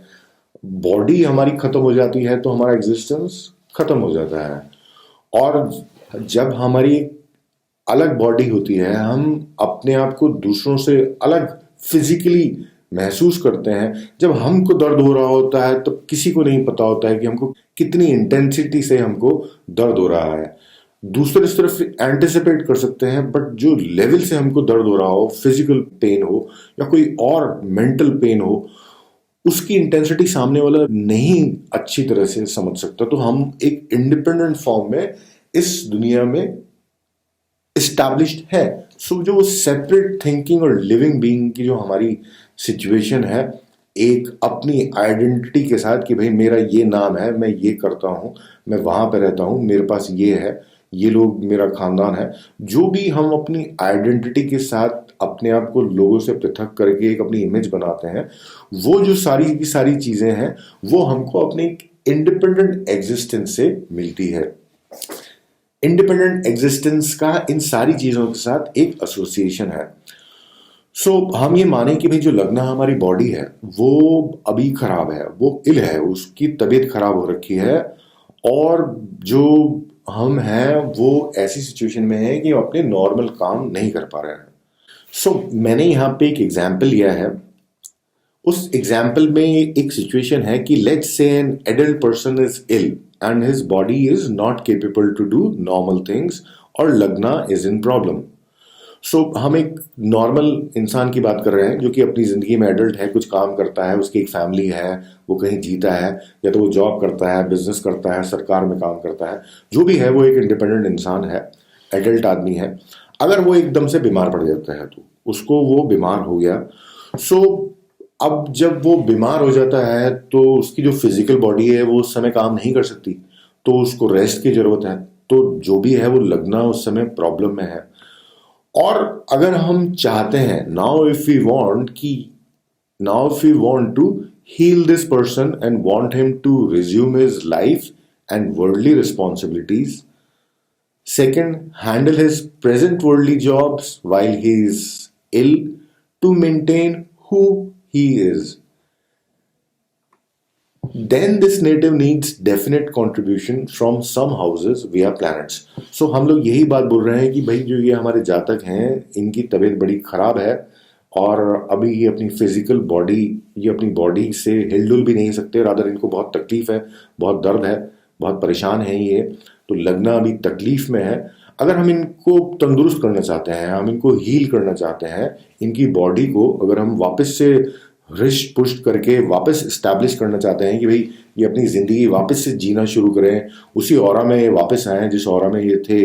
बॉडी हमारी खत्म हो जाती है तो हमारा एग्जिस्टेंस खत्म हो जाता है, और जब हमारी अलग बॉडी होती है हम अपने आप को दूसरों से अलग फिजिकली महसूस करते हैं। जब हमको दर्द हो रहा होता है तो किसी को नहीं पता होता है कि हमको कितनी इंटेंसिटी से हमको दर्द हो रहा है। दूसरे इस तरफ एंटिसिपेट कर सकते हैं, बट जो लेवल से हमको दर्द हो रहा हो, फिजिकल पेन हो या कोई और मेंटल पेन हो, उसकी इंटेंसिटी सामने वाला नहीं अच्छी तरह से समझ सकता। तो हम एक इंडिपेंडेंट फॉर्म में इस दुनिया में इस्टेब्लिश्ड है। सो जो सेपरेट थिंकिंग और लिविंग बीइंग की जो हमारी सिचुएशन है एक अपनी आइडेंटिटी के साथ कि भाई मेरा ये नाम है, मैं ये करता हूँ, मैं वहां पे रहता हूँ, मेरे पास ये है, ये लोग मेरा खानदान है। जो भी हम अपनी आइडेंटिटी के साथ अपने आप को लोगों से पृथक करके एक अपनी इमेज बनाते हैं, वो जो सारी की सारी चीजें हैं वो हमको अपनी इंडिपेंडेंट एग्जिस्टेंस से मिलती है। इंडिपेंडेंट एग्जिस्टेंस का इन सारी चीजों के साथ एक एसोसिएशन है। हम ये माने कि भाई जो लग्ना हमारी बॉडी है वो अभी खराब है, वो इल है, उसकी तबीयत खराब हो रखी है, और जो हम हैं वो ऐसी सिचुएशन में है कि हम अपने नॉर्मल काम नहीं कर पा रहे हैं। मैंने यहाँ पे एक एग्जाम्पल लिया है। उस एग्जाम्पल में एक सिचुएशन है कि let's say an adult person is ill and his body is not capable to do normal things, और लग्ना इज इन प्रॉब्लम। हम एक नॉर्मल इंसान की बात कर रहे हैं जो कि अपनी जिंदगी में एडल्ट है, कुछ काम करता है, उसकी एक फैमिली है, वो कहीं जीता है, या तो वो जॉब करता है, बिजनेस करता है, सरकार में काम करता है, जो भी है वो एक इंडिपेंडेंट इंसान है, एडल्ट आदमी है। अगर वो एकदम से बीमार पड़ जाता है तो उसको वो बीमार हो गया। सो अब जब वो बीमार हो जाता है तो उसकी जो फिजिकल बॉडी है वो उस समय काम नहीं कर सकती, तो उसको रेस्ट की जरूरत है। तो जो भी है वो लगना उस समय प्रॉब्लम में है। और अगर हम चाहते हैं now if we want to heal this person and want him to resume his life and worldly responsibilities, second handle his present worldly jobs while he is ill, to maintain who he is, then this native needs definite contribution from some houses via planets. हम लोग यही बात बोल रहे हैं कि भाई जो ये हमारे जातक हैं इनकी तबीयत बड़ी खराब है, और अभी ये अपनी फिजिकल बॉडी, ये अपनी बॉडी से हिलडुल भी नहीं सकते, रादर इनको बहुत तकलीफ है, बहुत दर्द है, बहुत परेशान है ये, तो लगना अभी तकलीफ में है। अगर हम इनको तंदुरुस्त करना चाहते हैं, हम इनको हील करना चाहते हैं, इनकी बॉडी को अगर हम वापस से रिस्ट पुष्ट करके वापस इस्टेब्लिश करना चाहते हैं कि भाई ये अपनी ज़िंदगी वापस से जीना शुरू करें, उसी ऑरा में ये वापस आएँ जिस ऑरा में ये थे,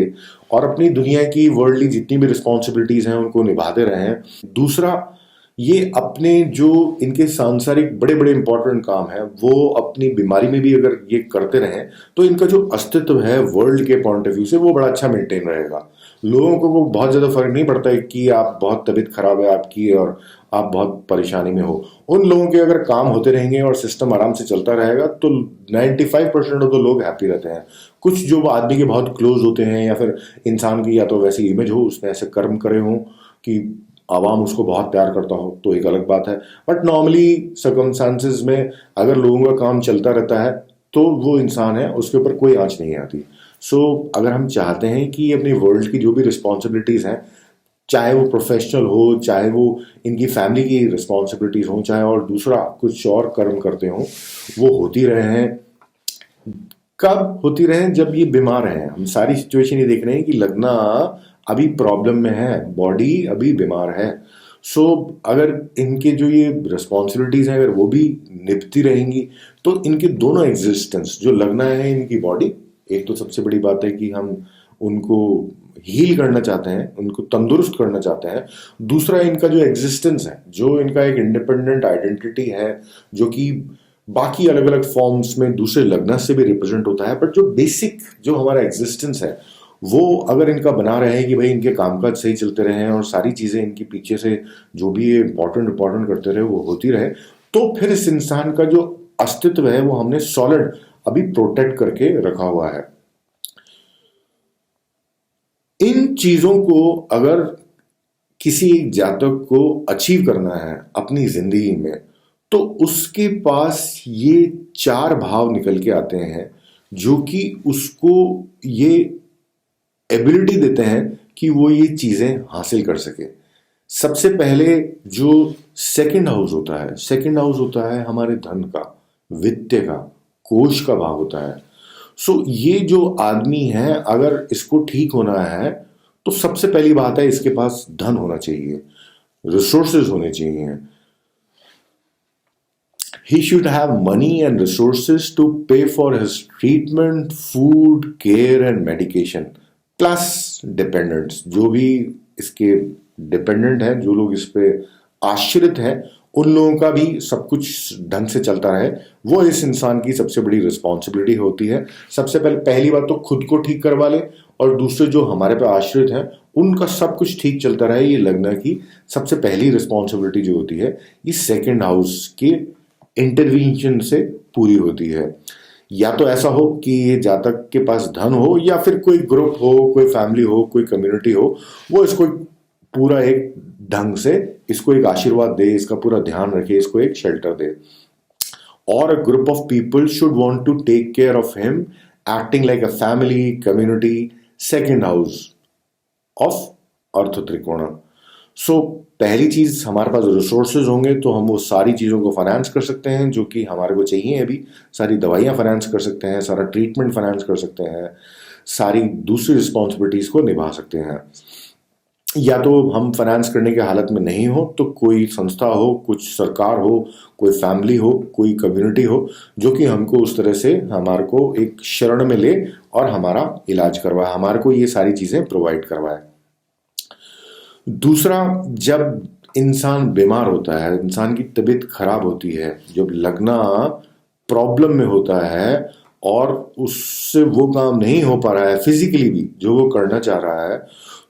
और अपनी दुनिया की वर्ल्डली जितनी भी रिस्पॉन्सिबिलिटीज़ हैं उनको निभाते रहें। दूसरा, ये अपने जो इनके सांसारिक बड़े बड़े इंपॉर्टेंट काम है वो अपनी बीमारी में भी अगर ये करते रहें तो इनका जो अस्तित्व है वर्ल्ड के पॉइंट ऑफ व्यू से वो बड़ा अच्छा मेंटेन रहेगा। लोगों को बहुत ज़्यादा फर्क नहीं पड़ता है कि आप बहुत तबीयत खराब है आपकी और आप बहुत परेशानी में हो। उन लोगों के अगर काम होते रहेंगे और सिस्टम आराम से चलता रहेगा तो 95% ऑफ द लोग हैप्पी रहते हैं। कुछ जो आदमी के बहुत क्लोज होते हैं या फिर इंसान की या तो वैसी इमेज हो, उसने ऐसे कर्म करे हों कि आवाम उसको बहुत प्यार करता हो, तो एक अलग बात है। बट नॉर्मली सर्कमस्टांसेस में अगर लोगों का काम चलता रहता है तो वो इंसान है, उसके ऊपर कोई आंच नहीं आती। अगर हम चाहते हैं कि अपनी वर्ल्ड की जो भी रिस्पॉन्सिबिलिटीज़ हैं, चाहे वो प्रोफेशनल हो, चाहे वो इनकी फैमिली की रिस्पॉन्सिबिलिटीज़ हों, चाहे और दूसरा कुछ और कर्म करते हों, वो होती रहे हैं। कब होती रहे? जब ये बीमार हैं। हम सारी सिचुएशन ये देख रहे हैं कि लगना अभी प्रॉब्लम में है, बॉडी अभी बीमार है। अगर इनके जो ये रिस्पॉन्सिबिलिटीज हैं अगर वो भी निभती रहेंगी तो इनके दोनों एग्जिस्टेंस, जो लगना है इनकी बॉडी, एक तो सबसे बड़ी बात है कि हम उनको हील करना चाहते हैं, उनको तंदुरुस्त करना चाहते हैं। दूसरा, इनका जो एग्जिस्टेंस है, जो इनका एक इंडिपेंडेंट आइडेंटिटी है, जो कि बाकी अलग अलग फॉर्म्स में दूसरे लगना से भी रिप्रेजेंट होता है, बट जो बेसिक जो हमारा एग्जिस्टेंस है वो अगर इनका बना रहे कि भाई इनके कामकाज सही चलते रहे और सारी चीज़ें इनके पीछे से जो भी ये इंपॉर्टेंट करते रहे वो होती रहे, तो फिर इस इंसान का जो अस्तित्व है वो हमने सॉलिड अभी प्रोटेक्ट करके रखा हुआ है। इन चीज़ों को अगर किसी एक जातक को अचीव करना है अपनी जिंदगी में तो उसके पास ये 4 भाव निकल के आते हैं जो कि उसको ये एबिलिटी देते हैं कि वो ये चीजें हासिल कर सके। सबसे पहले जो सेकंड हाउस होता है हमारे धन का, वित्त का, कोष का भाव होता है। ये जो आदमी है अगर इसको ठीक होना है तो सबसे पहली बात है इसके पास धन होना चाहिए, रिसोर्सेज होने चाहिए। He should have money and resources to pay for his treatment, food, care and medication. Plus dependents, जो भी इसके डिपेंडेंट हैं, जो लोग इस पे आश्रित हैं, उन लोगों का भी सब कुछ ढंग से चलता रहे, वो इस इंसान की सबसे बड़ी रिस्पॉन्सिबिलिटी होती है। सबसे पहली बात तो खुद को ठीक करवा ले, और दूसरे जो हमारे पे आश्रित हैं उनका सब कुछ ठीक चलता रहे। ये लग्न की सबसे पहली रिस्पॉन्सिबिलिटी जो होती है, ये सेकेंड हाउस के इंटरवेंशन से पूरी होती है। या तो ऐसा हो कि ये जातक के पास धन हो, या फिर कोई ग्रुप हो, कोई फैमिली हो, कोई कम्युनिटी हो, वो इसको पूरा एक ढंग से इसको एक आशीर्वाद दे, इसका पूरा ध्यान रखे, इसको एक शेल्टर दे। और a group of people should want to take care of him, acting like a family, community, second house of earth trikona. So पहली चीज, हमारे पास रिसोर्सेज होंगे तो हम वो सारी चीजों को फाइनेंस कर सकते हैं जो कि हमारे को चाहिए। अभी सारी दवाइयां फाइनेंस कर सकते हैं, सारा ट्रीटमेंट फाइनेंस कर सकते हैं, सारी दूसरी रिस्पॉन्सिबिलिटीज को निभा सकते हैं। या तो हम फाइनेंस करने के हालत में नहीं हो तो कोई संस्था हो, कुछ सरकार हो, कोई फैमिली हो, कोई कम्युनिटी हो जो कि हमको उस तरह से हमारे को एक शरण में ले और हमारा इलाज करवाए, हमारे को ये सारी चीजें प्रोवाइड करवाए। दूसरा, जब इंसान बीमार होता है, इंसान की तबीयत खराब होती है, जब लगना प्रॉब्लम में होता है और उससे वो काम नहीं हो पा रहा है फिजिकली भी जो वो करना चाह रहा है,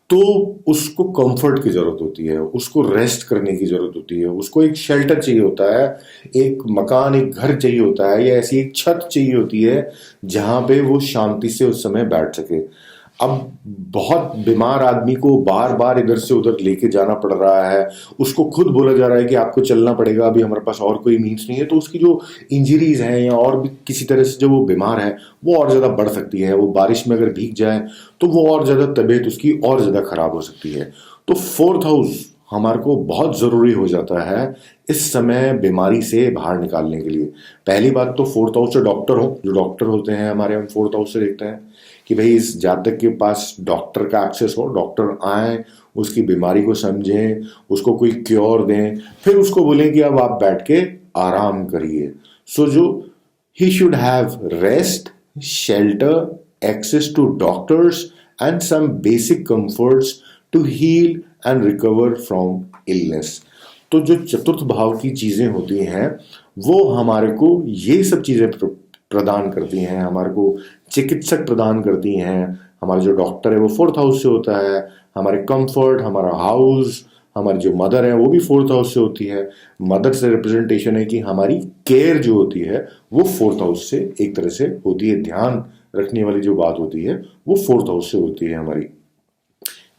तो उसको कंफर्ट की जरूरत होती है, उसको रेस्ट करने की जरूरत होती है, उसको एक शेल्टर चाहिए होता है, एक मकान, एक घर चाहिए होता है, या ऐसी एक छत चाहिए होती है जहां पे वो शांति से उस समय बैठ सके। अब बहुत बीमार आदमी को बार बार इधर से उधर लेके जाना पड़ रहा है, उसको खुद बोला जा रहा है कि आपको चलना पड़ेगा, अभी हमारे पास और कोई मीन्स नहीं है, तो उसकी जो इंजरीज हैं या और भी किसी तरह से जो वो बीमार है वो और ज़्यादा बढ़ सकती है। वो बारिश में अगर भीग जाए तो वो और ज़्यादा तबीयत उसकी और ज़्यादा खराब हो सकती है। तो फोर्थ हाउस हमारे को बहुत ज़रूरी हो जाता है इस समय बीमारी से बाहर निकालने के लिए। पहली बात तो फोर्थ हाउस से डॉक्टर हो, जो डॉक्टर होते हैं हमारे, हम फोर्थ हाउस से देखते हैं कि भाई इस जातक के पास डॉक्टर का एक्सेस हो, डॉक्टर आए, उसकी बीमारी को समझें, उसको कोई क्योर दें, फिर उसको बोलें कि अब आप बैठ के आराम करिए। सो जो he should have rest, shelter, access to doctors and some basic comforts to heal and recover from illness. तो जो चतुर्थ भाव की चीजें होती हैं वो हमारे को ये सब चीजें प्रदान करती हैं, हमारे को चिकित्सक प्रदान करती हैं। हमारा जो डॉक्टर है वो फोर्थ हाउस से होता है, हमारे कंफर्ट, हमारा हाउस, हमारी जो मदर है वो भी फोर्थ हाउस से होती है। मदर से रिप्रेजेंटेशन है कि हमारी केयर जो होती है वो फोर्थ हाउस से एक तरह से होती है, ध्यान रखने वाली जो बात होती है वो फोर्थ हाउस से होती है हमारी।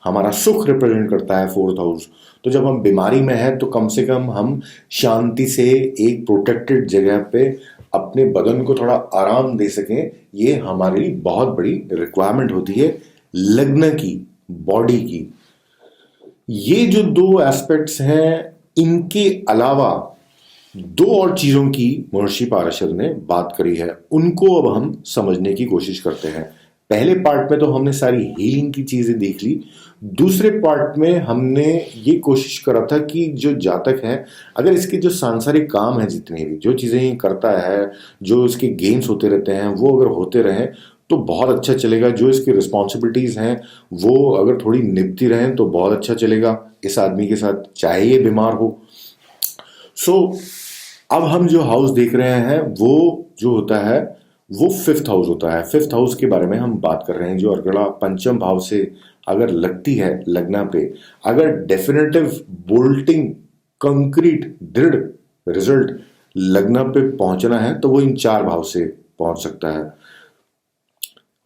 हमारा सुख रिप्रेजेंट करता है फोर्थ हाउस। तो जब हम बीमारी में हैं तो कम से कम हम शांति से एक प्रोटेक्टेड जगह पे अपने बदन को थोड़ा आराम दे सकें, ये हमारे लिए बहुत बड़ी रिक्वायरमेंट होती है लग्न की, बॉडी की। ये जो दो एस्पेक्ट्स हैं, इनके अलावा दो और चीजों की महर्षि पाराशर ने बात करी है, उनको अब हम समझने की कोशिश करते हैं। पहले पार्ट में तो हमने सारी हीलिंग की चीजें देख ली, दूसरे पार्ट में हमने ये कोशिश करा था कि जो जातक है, अगर इसके जो सांसारिक काम है, जितने भी जो चीजें ये करता है, जो इसके गेम्स होते रहते हैं, वो अगर होते रहें तो बहुत अच्छा चलेगा। जो इसकी रिस्पॉन्सिबिलिटीज हैं वो अगर थोड़ी निपटी रहें तो बहुत अच्छा चलेगा इस आदमी के साथ, चाहे ये बीमार हो। सो अब हम जो हाउस देख रहे हैं वो जो होता है वो फिफ्थ हाउस होता है। फिफ्थ हाउस के बारे में हम बात कर रहे हैं। जो अर्गड़ा पंचम भाव से अगर लगती है लगना पे, अगर डेफिनेटिव बोल्टिंग कंक्रीट दृढ़ रिजल्ट लगना पे पहुंचना है तो वो इन चार भाव से पहुंच सकता है।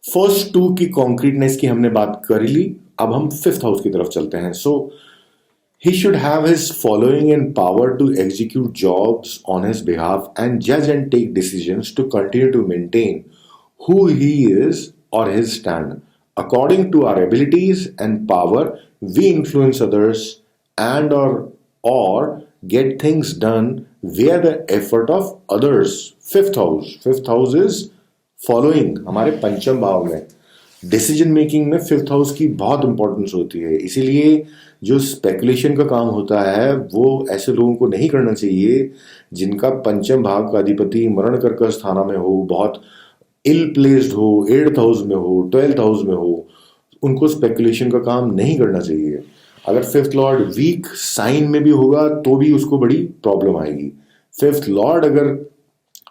फर्स्ट टू की कॉन्क्रीटनेस की हमने बात कर ली, अब हम फिफ्थ हाउस की तरफ चलते हैं। सो he should have his following and power to execute jobs on his behalf and judge and take decisions to continue to maintain who he is or his stand. According to our abilities and power, we influence others and or get things done via the effort of others. Fifth house. Fifth house is following. हमारे पंचम भाव में डिसीजन मेकिंग में फिफ्थ हाउस की बहुत इंपॉर्टेंस होती है। इसीलिए जो स्पेकुलेशन का काम होता है वो ऐसे लोगों को नहीं करना चाहिए जिनका पंचम भाव का अधिपति मरण कर्क स्थाना में हो, बहुत इल प्लेस्ड हो, एट्थ हाउस में हो, ट्वेल्थ हाउस में हो। उनको स्पेकुलेशन का काम नहीं करना चाहिए। अगर फिफ्थ लॉर्ड वीक साइन में भी होगा तो भी उसको बड़ी प्रॉब्लम आएगी। फिफ्थ लॉर्ड अगर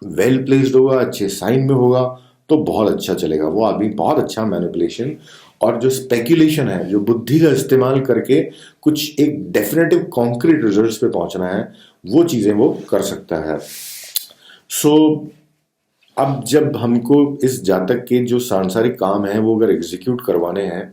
वेल प्लेस्ड होगा, अच्छे साइन में होगा, तो बहुत अच्छा चलेगा। वो आदमी बहुत अच्छा मैनिपुलेशन और जो स्पेक्यूलेशन है, जो बुद्धि का इस्तेमाल करके कुछ एक डेफिनेटिव कॉन्क्रीट रिजल्ट्स पे पहुंचना है, वो चीजें वो कर सकता है। सो अब जब हमको इस जातक के जो सांसारिक काम है वो अगर एग्जीक्यूट करवाने हैं,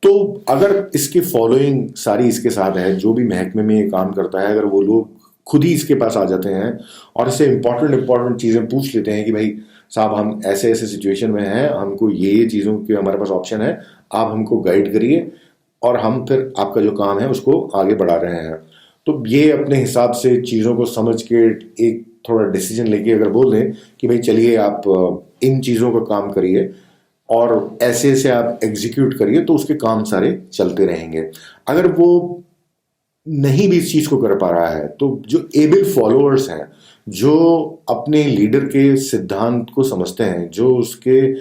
तो अगर इसके फॉलोइंग सारी इसके साथ है, जो भी महकमे में ये काम करता है, अगर वो लोग खुद ही इसके पास आ जाते हैं और इससे इंपॉर्टेंट चीजें पूछ लेते हैं कि भाई साहब हम ऐसे ऐसे सिचुएशन में हैं, हमको ये चीजों के हमारे पास ऑप्शन है, आप हमको गाइड करिए और हम फिर आपका जो काम है उसको आगे बढ़ा रहे हैं। तो ये अपने हिसाब से चीज़ों को समझ के एक थोड़ा डिसीजन लेके अगर बोल दें कि भाई चलिए आप इन चीज़ों का काम करिए और ऐसे ऐसे आप एग्जीक्यूट करिए, तो उसके काम सारे चलते रहेंगे। अगर वो नहीं भी इस चीज़ को कर पा रहा है, तो जो एबल फॉलोअर्स हैं, जो अपने लीडर के सिद्धांत को समझते हैं, जो उसके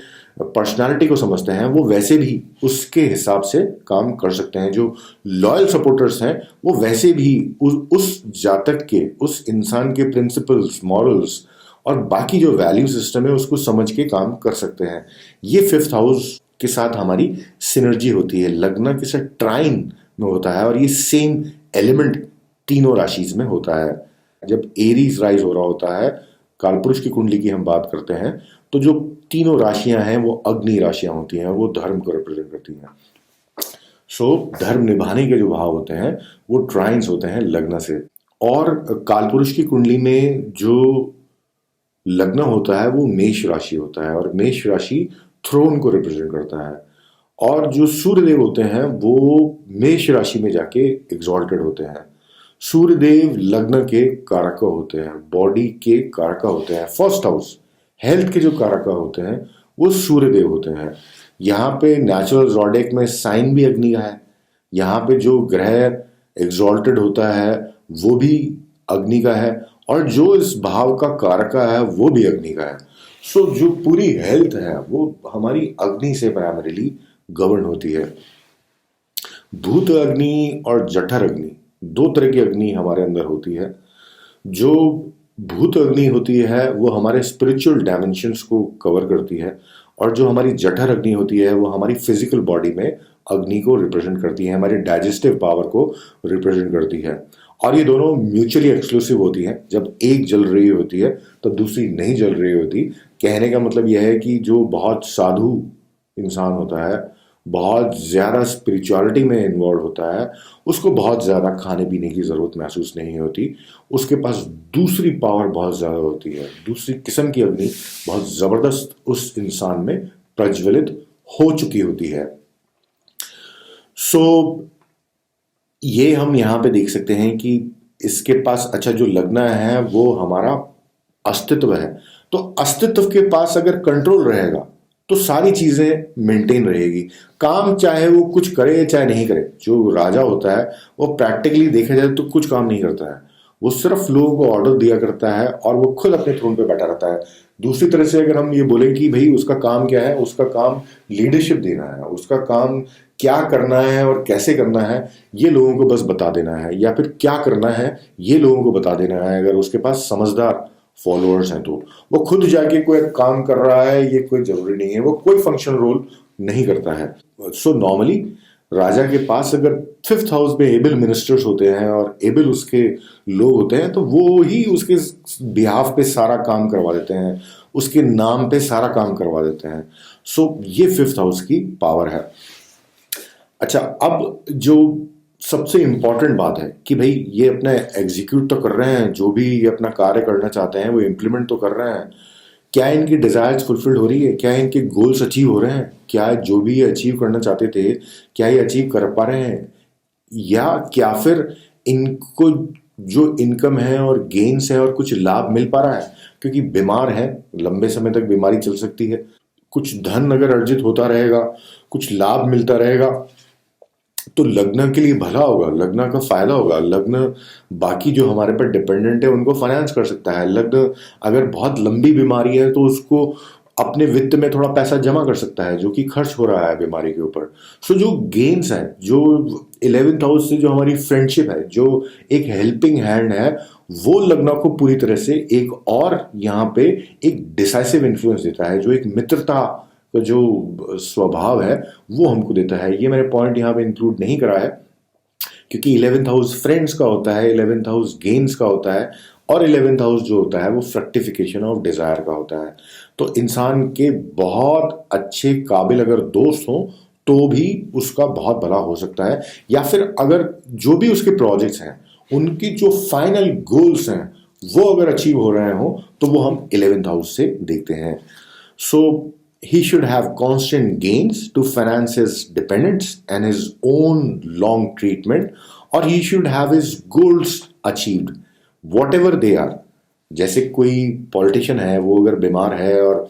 पर्सनालिटी को समझते हैं, वो वैसे भी उसके हिसाब से काम कर सकते हैं। जो लॉयल सपोर्टर्स हैं वो वैसे भी उस जातक के, उस इंसान के प्रिंसिपल्स, मॉरल्स और बाकी जो वैल्यू सिस्टम है उसको समझ के काम कर सकते हैं। ये फिफ्थ हाउस के साथ हमारी सिनर्जी होती है, लग्न के साथ ट्राइन में होता है और ये सेम एलिमेंट तीनों राशि में होता है। जब एरीज राइज हो रहा होता है, कालपुरुष की कुंडली की हम बात करते हैं, तो जो तीनों राशियां हैं वो अग्नि राशियां होती हैं, वो धर्म को रिप्रेजेंट करती हैं। सो धर्म निभाने के जो भाव होते हैं वो ट्राइन्स होते हैं लग्न से। और कालपुरुष की कुंडली में जो लग्न होता है वो मेष राशि होता है और मेष राशि थ्रोन को रिप्रेजेंट करता है। और जो सूर्यदेव होते हैं वो मेष राशि में जाके एग्जॉल्टेड होते हैं। सूर्यदेव लग्न के कारक होते हैं, बॉडी के कारक होते हैं। फर्स्ट हाउस हेल्थ के जो कारक होते हैं वो सूर्यदेव होते हैं। यहाँ पे नेचुरल ज़ोडिएक में साइन भी अग्नि का है, यहाँ पे जो ग्रह एग्जॉल्टेड होता है वो भी अग्नि का है और जो इस भाव का कारक है वो भी अग्नि का है। सो जो पूरी हेल्थ है वो हमारी अग्नि से प्राइमरीली गवर्न होती है। भूत अग्नि और जठर अग्नि, दो तरह की अग्नि हमारे अंदर होती है। जो भूत अग्नि होती है वो हमारे स्पिरिचुअल डायमेंशंस को कवर करती है और जो हमारी जठर अग्नि होती है वो हमारी फिजिकल बॉडी में अग्नि को रिप्रेजेंट करती है, हमारे डाइजेस्टिव पावर को रिप्रेजेंट करती है। और ये दोनों म्यूचुअली एक्सक्लूसिव होती हैं। जब एक जल रही होती है तो दूसरी नहीं जल रही होती। कहने का मतलब यह है कि जो बहुत साधु इंसान होता है, बहुत ज़्यादा स्पिरिचुअलिटी में इन्वॉल्व होता है, उसको बहुत ज़्यादा खाने पीने की ज़रूरत महसूस नहीं होती। उसके पास दूसरी पावर बहुत ज़्यादा होती है, दूसरी किस्म की अग्नि बहुत ज़बरदस्त उस इंसान में प्रज्वलित हो चुकी होती है। सो ये हम यहाँ पे देख सकते हैं कि इसके पास अच्छा जो लग्न है वो हमारा अस्तित्व है। तो अस्तित्व के पास अगर कंट्रोल रहेगा तो सारी चीजें मेंटेन रहेगी। काम चाहे वो कुछ करे चाहे नहीं करे, जो राजा होता है वो प्रैक्टिकली देखा जाए तो कुछ काम नहीं करता है, वो सिर्फ लोगों को ऑर्डर दिया करता है और वो खुद अपने थ्रोन पे बैठा रहता है। दूसरी तरह से अगर हम ये बोलें कि भाई उसका काम क्या है, उसका काम लीडरशिप देना है, उसका काम क्या करना है और कैसे करना है ये लोगों को बस बता देना है, या फिर क्या करना है ये लोगों को बता देना है। अगर उसके पास समझदार फॉलोअर्स हैं तो वो खुद जाके कोई काम कर रहा है ये कोई जरूरी नहीं है, वो कोई फंक्शनल रोल नहीं करता है। सो नॉर्मली राजा के पास अगर फिफ्थ हाउस में एबल मिनिस्टर्स होते हैं और एबल उसके लोग होते हैं तो वो ही उसके बिहाफ पे सारा काम करवा देते हैं, उसके नाम पे सारा काम करवा देते हैं। सो ये फिफ्थ हाउस की पावर है। अच्छा, अब जो सबसे इंपॉर्टेंट बात है कि भाई ये अपना एग्जीक्यूट तो कर रहे हैं, जो भी ये अपना कार्य करना चाहते हैं वो इम्प्लीमेंट तो कर रहे हैं। क्या इनकी डिजायर्स फुलफिल्ड हो रही है, क्या इनके गोल्स अचीव हो रहे हैं, क्या जो भी ये अचीव करना चाहते थे क्या ये अचीव कर पा रहे हैं, या क्या फिर इनको जो इनकम है और गेन्स है और कुछ लाभ मिल पा रहा है। क्योंकि बीमार है, लंबे समय तक बीमारी चल सकती है। कुछ धन अगर अर्जित होता रहेगा, कुछ लाभ मिलता रहेगा तो लग्न के लिए भला होगा, लग्न का फायदा होगा। लग्न बाकी जो हमारे पर डिपेंडेंट है उनको फाइनेंस कर सकता है। लग्न अगर बहुत लंबी बीमारी है तो उसको अपने वित्त में थोड़ा पैसा जमा कर सकता है जो कि खर्च हो रहा है बीमारी के ऊपर। सो जो गेन्स है, जो 11th हाउस से जो हमारी फ्रेंडशिप है, जो एक हेल्पिंग हैंड है, वो लग्न को पूरी तरह से एक और यहाँ पे एक डिसाइसिव इन्फ्लुएंस देता है, जो एक मित्रता का जो स्वभाव है वो हमको देता है। ये मैंने पॉइंट यहाँ पे इंक्लूड नहीं करा है क्योंकि 11th हाउस फ्रेंड्स का होता है, 11th हाउस गेन्स का होता है, और 11th हाउस जो होता है वो फ्रक्टिफिकेशन ऑफ डिजायर का होता है। तो इंसान के बहुत अच्छे काबिल अगर दोस्त हों तो भी उसका बहुत भला हो सकता है, या फिर अगर जो भी उसके प्रोजेक्ट्स हैं उनकी जो फाइनल गोल्स हैं वो अगर अचीव हो रहे हो तो वो हम 11th हाउस से देखते हैं। सो he should have constant gains to finance his dependents and his own long treatment, or he should have his goals achieved whatever they are। जैसे कोई पॉलिटिशियन है, वो अगर बीमार है और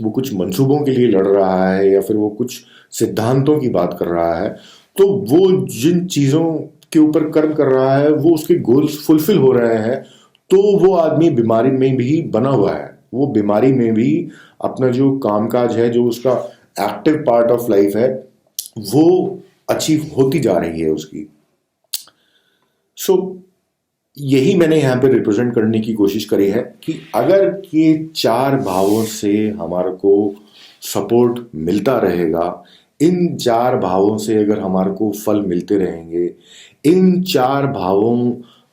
वो कुछ मंसूबों के लिए लड़ रहा है या फिर वो कुछ सिद्धांतों की बात कर रहा है, तो वो जिन चीज़ों के ऊपर कर्म कर रहा है वो उसके गोल्स फुलफिल हो रहे हैं, तो वो आदमी बीमारी में भी बना हुआ है, वो बीमारी में भी अपना जो कामकाज है, जो उसका एक्टिव पार्ट ऑफ लाइफ है, वो अचीव होती जा रही है उसकी। सो यही मैंने यहाँ पे रिप्रेजेंट करने की कोशिश करी है कि अगर ये 4 भावों से हमारे को सपोर्ट मिलता रहेगा, इन 4 भावों से अगर हमारे को फल मिलते रहेंगे, इन 4 भावों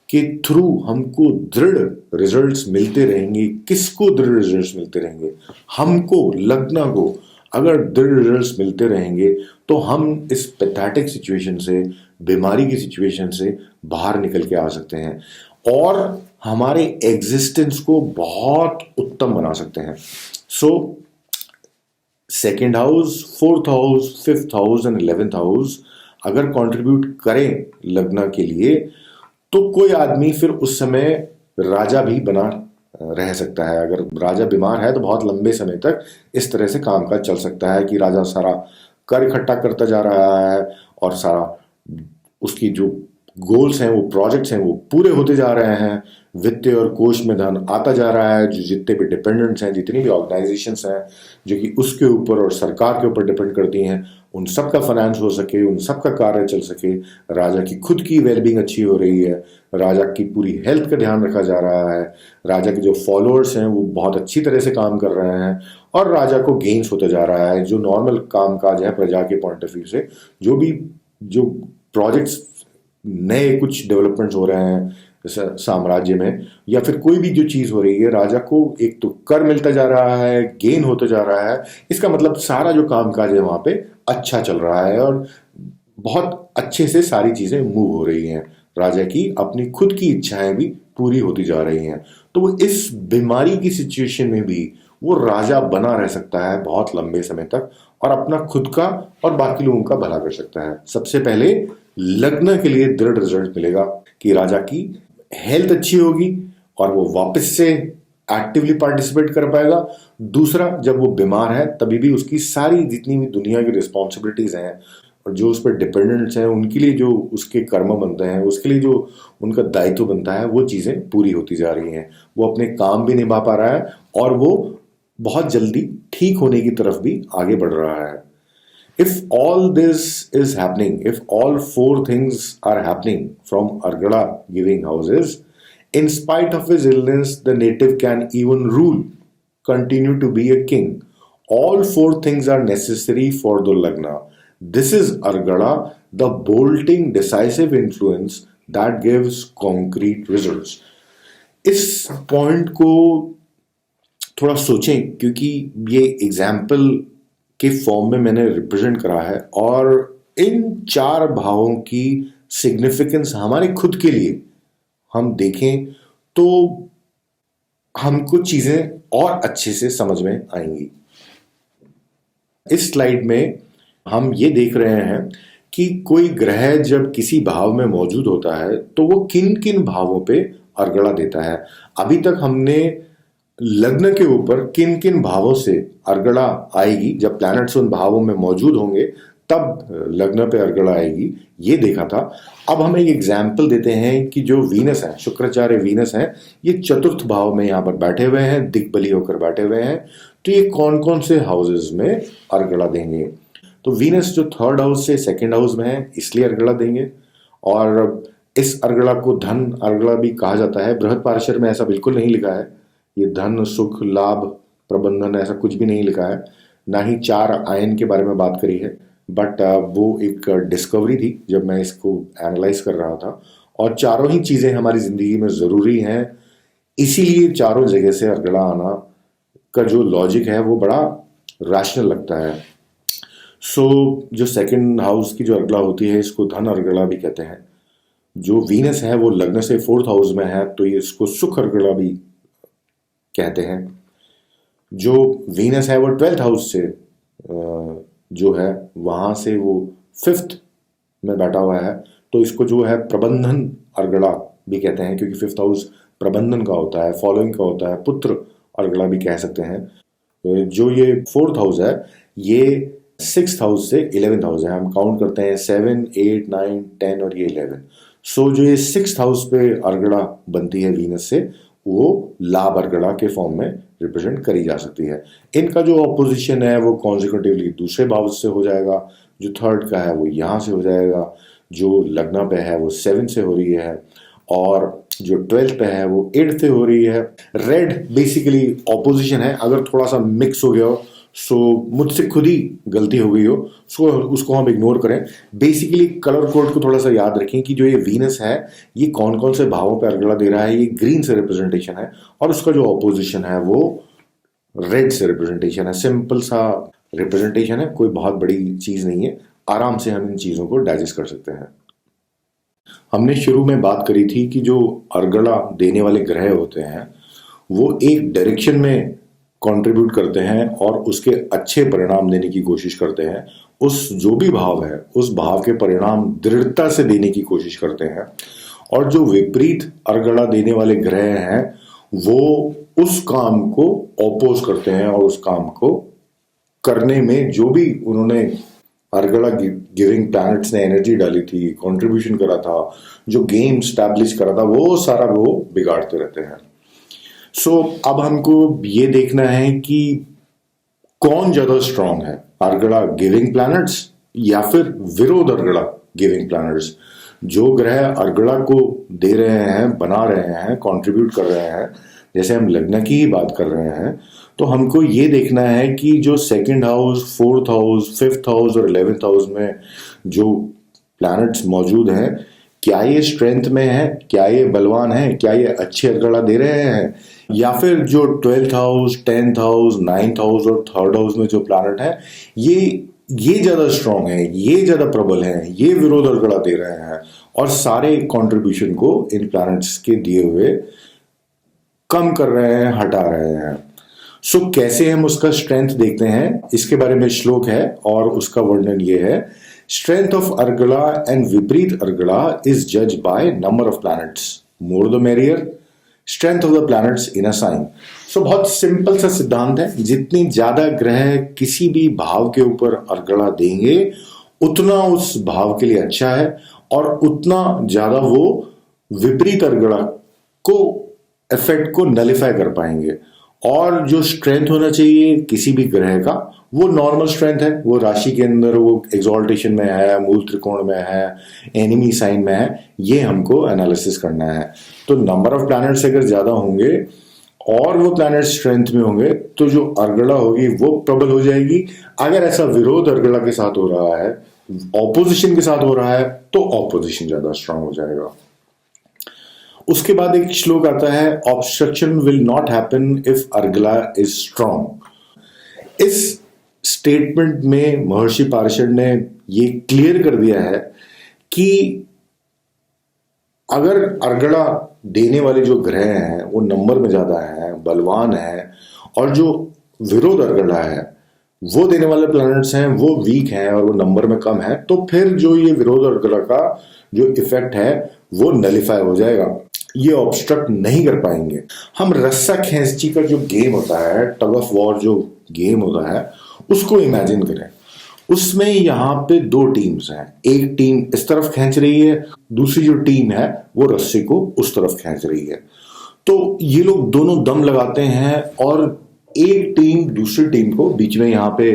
के थ्रू हमको दृढ़ रिजल्ट्स मिलते रहेंगे। किसको दृढ़ रिजल्ट्स मिलते रहेंगे? हमको, लग्न को अगर दृढ़ रिजल्ट्स मिलते रहेंगे तो हम इस पैथेटिक सिचुएशन से, बीमारी की सिचुएशन से बाहर निकल के आ सकते हैं और हमारे एग्जिस्टेंस को बहुत उत्तम बना सकते हैं। सो 2nd house, 4th house, 5th house and 11th house अगर कंट्रीब्यूट करें लग्न के लिए तो कोई आदमी फिर उस समय राजा भी बना रह सकता है। अगर राजा बीमार है तो बहुत लंबे समय तक इस तरह से कामकाज चल सकता है कि राजा सारा कर इकट्ठा करता जा रहा है और सारा उसकी जो गोल्स हैं, वो प्रोजेक्ट्स हैं, वो पूरे होते जा रहे हैं, वित्तीय और कोष में धन आता जा रहा है, जो जितने भी डिपेंडेंट्स हैं, जितनी भी ऑर्गेनाइजेशंस हैं जो कि उसके ऊपर और सरकार के ऊपर डिपेंड करती हैं, उन सब का फाइनेंस हो सके, उन सब का कार्य चल सके, राजा की खुद की वेलबींग अच्छी हो रही है, राजा की पूरी हेल्थ का ध्यान रखा जा रहा है, राजा के जो फॉलोअर्स हैं वो बहुत अच्छी तरह से काम कर रहे हैं और राजा को गेन्स होता जा रहा है। जो नॉर्मल काम काज है प्रजा के पॉइंट ऑफ व्यू से, जो प्रोजेक्ट्स नए कुछ डेवलपमेंट्स हो रहे हैं साम्राज्य में, या फिर कोई भी जो चीज हो रही है, राजा को एक तो कर मिलता जा रहा है, गेन होता जा रहा है, इसका मतलब सारा जो कामकाज है वहां पे अच्छा चल रहा है और बहुत अच्छे से सारी चीजें मूव हो रही हैं। राजा की अपनी खुद की इच्छाएं भी पूरी होती जा रही हैं, तो वो इस बीमारी की सिचुएशन में भी वो राजा बना रह सकता है बहुत लंबे समय तक और अपना खुद का और बाकी लोगों का भला कर सकता है। सबसे पहले लग्न के लिए दृढ़ रिजल्ट मिलेगा कि राजा की हेल्थ अच्छी होगी और वो वापस से एक्टिवली पार्टिसिपेट कर पाएगा। दूसरा, जब वो बीमार है तभी भी उसकी सारी जितनी भी दुनिया की रिस्पॉन्सिबिलिटीज हैं और जो उस पर डिपेंडेंट्स हैं उनके लिए जो उसके कर्म बनते हैं, उसके लिए जो उनका दायित्व बनता है, वो चीज़ें पूरी होती जा रही हैं। वो अपने काम भी निभा पा रहा है और वो बहुत जल्दी ठीक होने की तरफ भी आगे बढ़ रहा है। If all this is happening, if all 4 things are happening from Argala giving houses, in spite of his illness, the native can even rule, continue to be a king. All 4 things are necessary for the Lagna. This is Argala, the bolting, decisive influence that gives concrete results. इस पॉइंट को थोड़ा सोचें क्योंकि ये एग्जाम्पल के फॉर्म में मैंने रिप्रेजेंट करा है और इन 4 भावों की सिग्निफिकेंस हमारे खुद के लिए हम देखें तो हमको चीजें और अच्छे से समझ में आएंगी। इस स्लाइड में हम ये देख रहे हैं कि कोई ग्रह जब किसी भाव में मौजूद होता है तो वो किन किन भावों पे अर्गड़ा देता है। अभी तक हमने लग्न के ऊपर किन किन भावों से अर्गड़ा आएगी, जब प्लैनेट्स उन भावों में मौजूद होंगे तब लग्न पे अर्गड़ा आएगी, ये देखा था। अब हम एक एग्जाम्पल देते हैं कि जो वीनस है, शुक्राचार्य वीनस हैं, ये 4th भाव में यहाँ पर बैठे हुए हैं, दिग्बली होकर बैठे हुए हैं, तो ये कौन कौन से हाउसेस में अर्गड़ा देंगे। तो वीनस जो थर्ड हाउस से सेकंड हाउस में है इसलिए अर्गड़ा देंगे। और इस अर्गड़ा को धन अर्गड़ा भी कहा जाता है। बृहत्पाराशर में ऐसा बिल्कुल नहीं लिखा है, ये धन सुख लाभ प्रबंधन ऐसा कुछ भी नहीं लिखा है, ना ही चार आयन के बारे में बात करी है। बट वो एक डिस्कवरी थी जब मैं इसको एनालाइज कर रहा था, और चारों ही चीजें हमारी जिंदगी में जरूरी हैं, इसीलिए चारों जगह से अर्गड़ा आना का जो लॉजिक है वो बड़ा रैशनल लगता है। सो जो सेकंड हाउस की जो अर्गड़ा होती है इसको धन अर्गड़ा भी कहते हैं। जो वीनस है वो लग्न से फोर्थ हाउस में है तो ये इसको सुख अर्गड़ा भी कहते हैं। जो वीनस है वो ट्वेल्थ हाउस से जो है वहां से वो फिफ्थ में बैठा हुआ है तो इसको जो है प्रबंधन अर्गड़ा भी कहते हैं, क्योंकि फिफ्थ हाउस प्रबंधन का होता है, फॉलोइंग का होता है, पुत्र अर्गड़ा भी कह सकते हैं। जो ये फोर्थ हाउस है ये सिक्स्थ हाउस से 11th हाउस है। हम काउंट करते हैं 7, 8, 9, 10 और ये 11। सो जो ये सिक्स्थ हाउस पे अर्गड़ा बनती है वीनस से वो लाभ अर्गड़ा के फॉर्म में रिप्रेजेंट करी जा सकती है। इनका जो ऑपोजिशन है वो कॉन्सिक्यूटिवली दूसरे भाव से हो जाएगा, जो थर्ड का है वो यहाँ से हो जाएगा, जो लग्न पे है वो 7 से हो रही है, और जो 12th पे है वो 8 से हो रही है। रेड बेसिकली ऑपोजिशन है, अगर थोड़ा सा मिक्स हो गया हो सो मुझसे खुद ही गलती हो गई हो सो उसको हम इग्नोर करें। बेसिकली कलर कोड को थोड़ा सा याद रखें कि जो ये वीनस है ये कौन कौन से भावों पे अर्गड़ा दे रहा है। ये ग्रीन से रिप्रेजेंटेशन है और उसका जो ऑपोजिशन है वो रेड से रिप्रेजेंटेशन है। सिंपल सा रिप्रेजेंटेशन है, कोई बहुत बड़ी चीज नहीं है, आराम से हम इन चीजों को डाइजेस्ट कर सकते हैं। हमने शुरू में बात करी थी कि जो अर्गड़ा देने वाले ग्रह होते हैं वो एक डायरेक्शन में कंट्रीब्यूट करते हैं और उसके अच्छे परिणाम देने की कोशिश करते हैं। उस जो भी भाव है उस भाव के परिणाम दृढ़ता से देने की कोशिश करते हैं, और जो विपरीत अर्गड़ा देने वाले ग्रह हैं वो उस काम को ऑपोज करते हैं और उस काम को करने में जो भी उन्होंने अर्गड़ा गिविंग प्लैनेट्स ने एनर्जी डाली थी, कंट्रीब्यूशन करा था, जो गेम स्टैब्लिश करा था, वो सारा वो बिगाड़ते रहते हैं। सो अब हमको ये देखना है कि कौन ज्यादा स्ट्रांग है, अर्गड़ा गिविंग प्लैनेट्स या फिर विरोध अर्गड़ा गिविंग प्लैनेट्स। जो ग्रह अर्गड़ा को दे रहे हैं, बना रहे हैं, कंट्रीब्यूट कर रहे हैं, जैसे हम लग्न की ही बात कर रहे हैं, तो हमको ये देखना है कि जो second house, fourth house, fifth house और 11th हाउस में जो प्लैनेट्स मौजूद हैं क्या ये स्ट्रेंथ में है, क्या ये बलवान है, क्या ये अच्छे अर्गड़ा दे रहे हैं, या फिर जो 12th house, 10th house, 9th house और थर्ड हाउस में जो प्लैनेट है ये ज्यादा स्ट्रांग है, ये ज्यादा प्रबल है, ये विरोध अर्गड़ा दे रहे हैं और सारे कंट्रीब्यूशन को इन प्लैनेट्स के दिए हुए कम कर रहे हैं, हटा रहे हैं। सो कैसे हम उसका स्ट्रेंथ देखते हैं, इसके बारे में श्लोक है और उसका वर्णन ये है। Strength of argala and viparita argala is जज by number of planets, more the merrier, strength of the planets in a sign. So बहुत सिंपल सा सिद्धांत है, जितनी ज्यादा ग्रह किसी भी भाव के ऊपर अर्गड़ा देंगे उतना उस भाव के लिए अच्छा है और उतना ज्यादा वो विपरीत अर्गड़ा को इफेक्ट को नलिफाई कर पाएंगे। और जो स्ट्रेंथ होना चाहिए किसी भी ग्रह का वो नॉर्मल स्ट्रेंथ है, वो राशि के अंदर वो एक्सॉल्टेशन में है, मूल त्रिकोण में है, एनिमी साइन में है, ये हमको एनालिसिस करना है। तो नंबर ऑफ प्लैनेट्स अगर ज्यादा होंगे और वो प्लैनेट स्ट्रेंथ में होंगे तो जो अर्गड़ा होगी वो प्रबल हो जाएगी। अगर ऐसा विरोध अर्गड़ा के साथ हो रहा है, ऑपोजिशन के साथ हो रहा है, तो ऑपोजिशन ज्यादा स्ट्रांग हो जाएगा। उसके बाद एक श्लोक आता है, obstruction will not happen if argala is strong. इस स्टेटमेंट में महर्षि पारिशद ने ये क्लियर कर दिया है कि अगर अर्गड़ा देने वाले जो ग्रह हैं वो नंबर में ज्यादा हैं, बलवान हैं, और जो विरोध अर्गड़ा है वो देने वाले प्लैनेट्स हैं वो वीक हैं और वो नंबर में कम है, तो फिर जो ये विरोध अर्गड़ा का जो इफेक्ट है वो नलिफाई हो जाएगा, ये ऑब्स्ट्रक्ट नहीं कर पाएंगे। हम रस्सा खींची का जो गेम होता है, टग ऑफ वॉर जो गेम होता है, उसको इमेजिन करें। उसमें यहाँ पे दो टीम्स हैं, एक टीम इस तरफ खींच रही है, दूसरी जो टीम है वो रस्सी को उस तरफ खींच रही है। तो ये लोग दोनों दम लगाते हैं और एक टीम दूसरी टीम को, बीच में यहाँ पे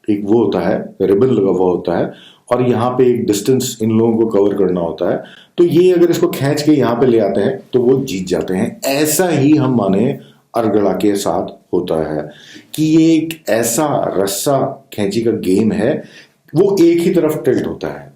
एक वो होता है, रिबन लगा हुआ होता है, और यहाँ पे एक डिस्टेंस इन लोगों को कवर करना होता है। तो ये अगर इसको खींच के यहाँ पे ले आते हैं तो वो जीत जाते हैं। ऐसा ही हम माने अर्गड़ा के साथ होता है कि ये एक ऐसा रस्सा खींची का गेम है, वो एक ही तरफ टिल्ट होता है।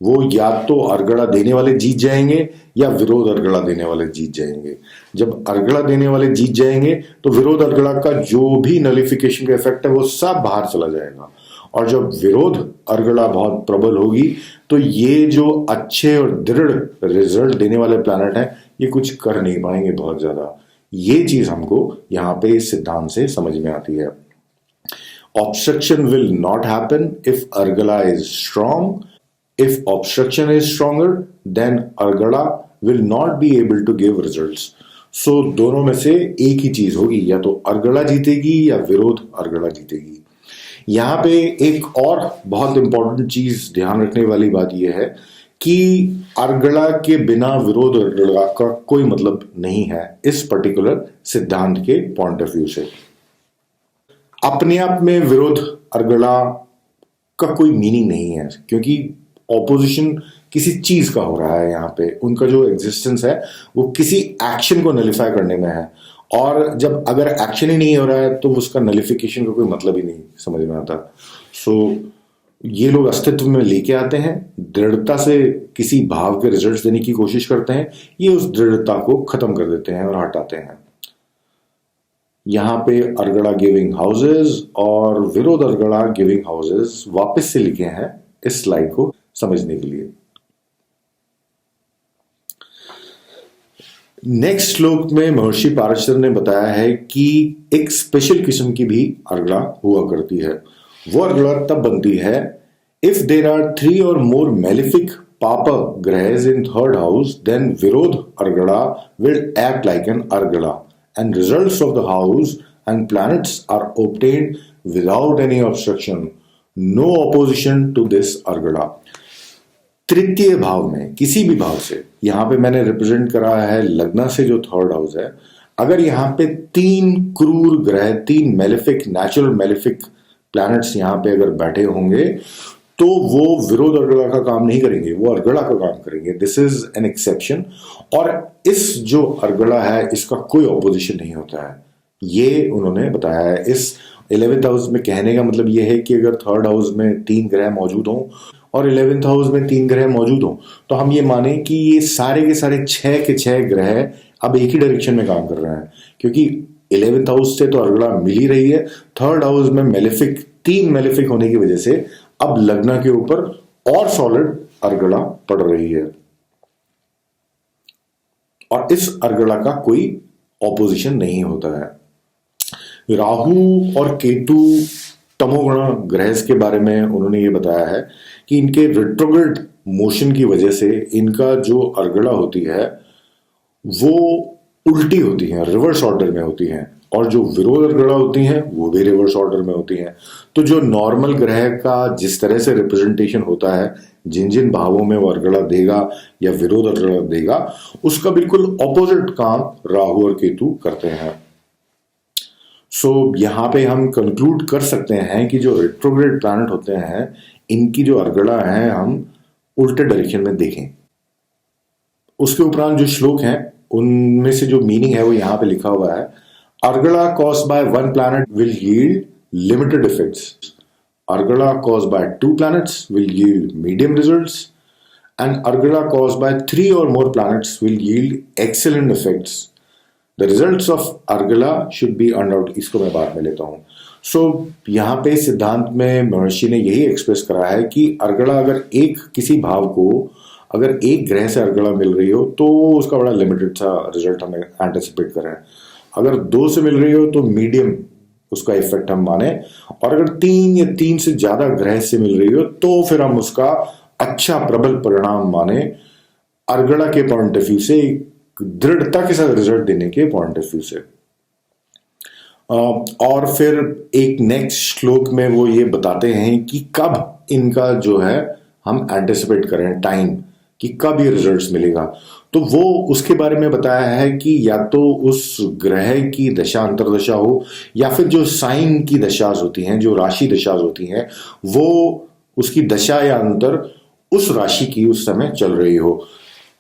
वो या तो अर्गड़ा देने वाले जीत जाएंगे या विरोध अर्गड़ा देने वाले जीत जाएंगे। जब अर्गड़ा देने वाले जीत जाएंगे तो विरोध अर्गड़ा का जो भी नलिफिकेशन का इफेक्ट है वो सब बाहर चला जाएगा, और जब विरोध अर्गड़ा बहुत प्रबल होगी तो ये जो अच्छे और दृढ़ रिजल्ट देने वाले प्लैनेट हैं ये कुछ कर नहीं पाएंगे बहुत ज्यादा। ये चीज हमको यहाँ पे इस सिद्धांत से समझ में आती है। Obstruction will not happen if argala is strong. If obstruction is stronger, then Argala will not be able to give results. So दोनों में से एक ही चीज होगी, या तो अर्गड़ा जीतेगी या विरोध अर्गड़ा जीतेगी। यहाँ पे एक और बहुत इंपॉर्टेंट चीज ध्यान रखने वाली बात यह है कि अर्गड़ा के बिना विरोध अर्गड़ा का कोई मतलब नहीं है इस पर्टिकुलर सिद्धांत के पॉइंट ऑफ व्यू से। अपने आप में विरोध अर्गड़ा का कोई मीनिंग नहीं है, क्योंकि ऑपोजिशन किसी चीज का हो रहा है। यहाँ पे उनका जो एग्जिस्टेंस है वो किसी एक्शन को नलिफाई करने में है, और जब अगर एक्शन ही नहीं हो रहा है तो उसका नलिफिकेशन का कोई मतलब ही नहीं समझ में आता। सो ये लोग अस्तित्व में लेके आते हैं, दृढ़ता से किसी भाव के रिजल्ट्स देने की कोशिश करते हैं, ये उस दृढ़ता को खत्म कर देते हैं और हटाते हैं। यहाँ पे अर्गड़ा गिविंग हाउसेस और विरोध अर्गड़ा गिविंग हाउसेस वापस से लिखे हैं इस स्लाइड को समझने के लिए। नेक्स्ट श्लोक में महर्षि पाराशर ने बताया है कि एक स्पेशल किस्म की भी अर्गड़ा हुआ करती है। वो अर्गड़ा तब बनती है if there are 3 or more malefic papa grahes in third house, then virodh argada will act like an argada, and results of the house and planets are obtained without any obstruction, no opposition to this argada। तृतीय भाव में किसी भी भाव से, यहां पे मैंने रिप्रेजेंट करा है लग्न से जो थर्ड हाउस है, अगर यहां पे 3 क्रूर ग्रह, 3 मेलेफिक, नेचुरल मेलेफिक प्लैनेट्स यहां पे अगर बैठे होंगे तो वो विरोध अर्गड़ा का काम नहीं करेंगे, वो अर्गड़ा का काम करेंगे। This is an exception. और इस जो अर्गड़ा है इसका कोई ऑपोजिशन नहीं होता है, ये उन्होंने बताया है। इस 11th हाउस में कहने का मतलब ये है कि अगर थर्ड हाउस में 3 ग्रह मौजूद हों और 11th हाउस में 3 ग्रह मौजूद हों तो हम ये माने कि ये सारे के सारे 6 के 6 ग्रह अब एक ही डायरेक्शन में काम कर रहे हैं, क्योंकि 11th हाउस से तो अर्गड़ा मिल ही रही है। थर्ड हाउस में मेलेफिक, 3 मेलेफिक होने की वजह से अब लग्न के ऊपर और सॉलिड अर्गड़ा पड़ रही है, और इस अर्गड़ा का कोई ऑपोजिशन नहीं होता है। राहु और केतु तमोगुण ग्रह के बारे में उन्होंने ये बताया है कि इनके रिट्रोग्रेड मोशन की वजह से इनका जो अर्गड़ा होती है वो उल्टी होती है, रिवर्स ऑर्डर में होती हैं, और जो विरोध अर्गड़ा होती हैं वो भी रिवर्स ऑर्डर में होती हैं। तो जो नॉर्मल ग्रह का जिस तरह से रिप्रेजेंटेशन होता है, जिन जिन भावों में वो अर्गड़ा देगा या विरोध अर्गड़ा देगा, उसका बिल्कुल ऑपोजिट काम राहु और केतु करते हैं। सो यहां पे हम कंक्लूड कर सकते हैं कि जो रेट्रोग्रेड प्लैनेट होते हैं इनकी जो अर्गड़ा है हम उल्टे डायरेक्शन में देखें। उसके उपरांत जो श्लोक हैं उनमें से जो मीनिंग है वो यहां पे लिखा हुआ है। अर्गड़ा caused by 1 planet will yield limited effects. Argala caused by 2 planets will yield medium results, and Argala caused by 3 or more planets will yield excellent effects. The results of Argala should be earned out. इसको मैं बाद में लेता हूँ। सो यहाँ पे सिद्धांत में महर्षि ने यही एक्सप्रेस करा है कि अर्गड़ा अगर किसी भाव को अगर एक ग्रह से अर्गड़ा मिल रही हो तो उसका बड़ा लिमिटेड सा रिजल्ट हमें एंटिसिपेट करें। अगर 2 से मिल रही हो तो मीडियम उसका इफेक्ट हम माने, और अगर 3 या 3 से ज्यादा ग्रह से मिल रही हो तो फिर हम उसका अच्छा प्रबल परिणाम माने, अर्गड़ा के पॉइंट ऑफ व्यू से, दृढ़ता के साथ रिजल्ट देने के पॉइंट ऑफ व्यू से। और फिर एक नेक्स्ट श्लोक में वो ये बताते हैं कि कब इनका जो है हम एंटिसिपेट करें टाइम, कि कब ये रिजल्ट्स मिलेगा। तो वो उसके बारे में बताया है कि या तो उस ग्रह की दशा अंतर्दशा हो या फिर जो साइन की दशाज होती हैं, जो राशि दशाज होती हैं, वो उसकी दशा या अंतर उस राशि की उस समय चल रही हो,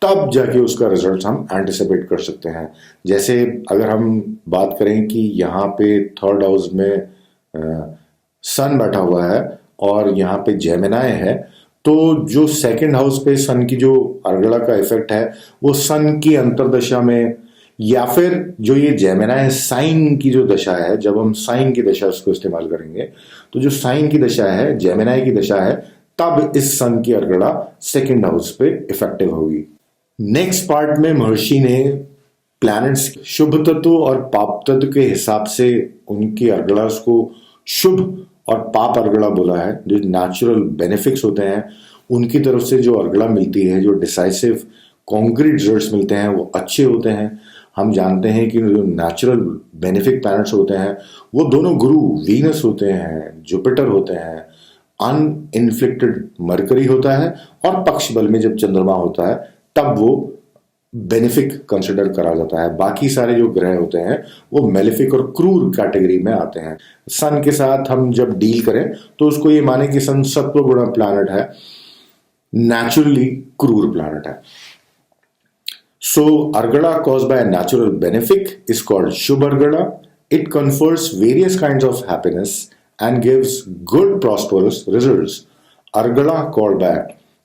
तब जाके उसका रिजल्ट हम एंटिसिपेट कर सकते हैं। जैसे अगर हम बात करें कि यहाँ पे थर्ड हाउस में सन बैठा हुआ है और यहाँ पे जेमिनाई है, तो जो सेकंड हाउस पे सन की जो अर्गड़ा का इफेक्ट है वो सन की अंतर्दशा में, या फिर जो ये जेमिनाई साइन की जो दशा है, जब हम साइन की दशा उसको इस्तेमाल करेंगे तो जो साइन की दशा है, जेमिनाई की दशा है, तब इस सन की अर्गड़ा सेकंड हाउस पे इफेक्टिव होगी। नेक्स्ट पार्ट में महर्षि ने प्लैनेट्स शुभ तत्व और पाप तत्व के हिसाब से उनकी अर्गड़ास को शुभ और पाप अर्गड़ा बोला है। जो नेचुरल बेनिफिट्स होते हैं उनकी तरफ से जो अर्गड़ा मिलती है, जो डिसाइसिव कॉन्क्रीट रिजल्ट्स मिलते हैं, वो अच्छे होते हैं। हम जानते हैं कि जो नेचुरल बेनिफिक प्लैनेट्स होते हैं वो दोनों गुरु वीनस होते हैं, जुपिटर होते हैं, अनइन्फ्लिक्टेड मरकरी होता है, और पक्ष बल में जब चंद्रमा होता है तब वो बेनिफिक कंसिडर करा जाता है। बाकी सारे जो ग्रह होते हैं वो मेलिफिक और क्रूर कैटेगरी में आते हैं। सन के साथ हम जब डील करें तो उसको ये माने कि सन सत्व गुण प्लैनेट है, नेचुरली क्रूर प्लैनेट है। सो अर्गड़ा caused by a natural benefic is called Shubh Argada. It confers various kinds of happiness and gives good prosperous results. Argada called by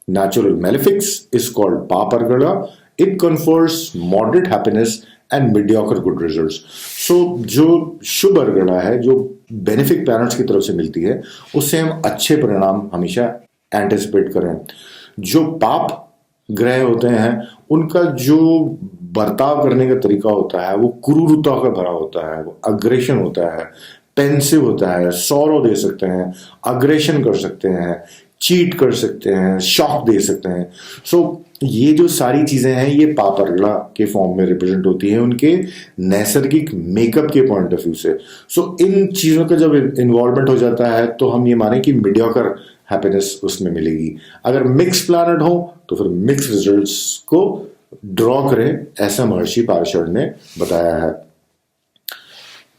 natural malefics is called Pap Argada. It confers moderate happiness and mediocre good results. So जो शुभ अर्गड़ा है, जो बेनिफिक प्लैनेट्स की तरफ से मिलती है, उससे हम अच्छे परिणाम हमेशा एंटिसिपेट करें। जो पाप ग्रह होते हैं उनका जो बर्ताव करने का तरीका होता है वो क्रूरता का भरा होता है, वो अग्रेशन होता है, पेंसिव होता है, सौरो दे सकते हैं, अग्रेशन कर सकते हैं, चीट कर सकते हैं, शॉक दे सकते हैं। सो ये जो सारी चीजें हैं ये पाप अर्गड़ा के फॉर्म में रिप्रेजेंट होती हैं उनके नैसर्गिक मेकअप के पॉइंट ऑफ व्यू से। सो इन चीजों का जब इन्वॉल्वमेंट हो जाता है तो हम ये माने कि मीडियोकर हैप्पीनेस उसमें मिलेगी। अगर मिक्स प्लैनेट हो तो फिर मिक्स रिजल्ट्स को ड्रॉ करें, ऐसा महर्षि पाराशर ने बताया है।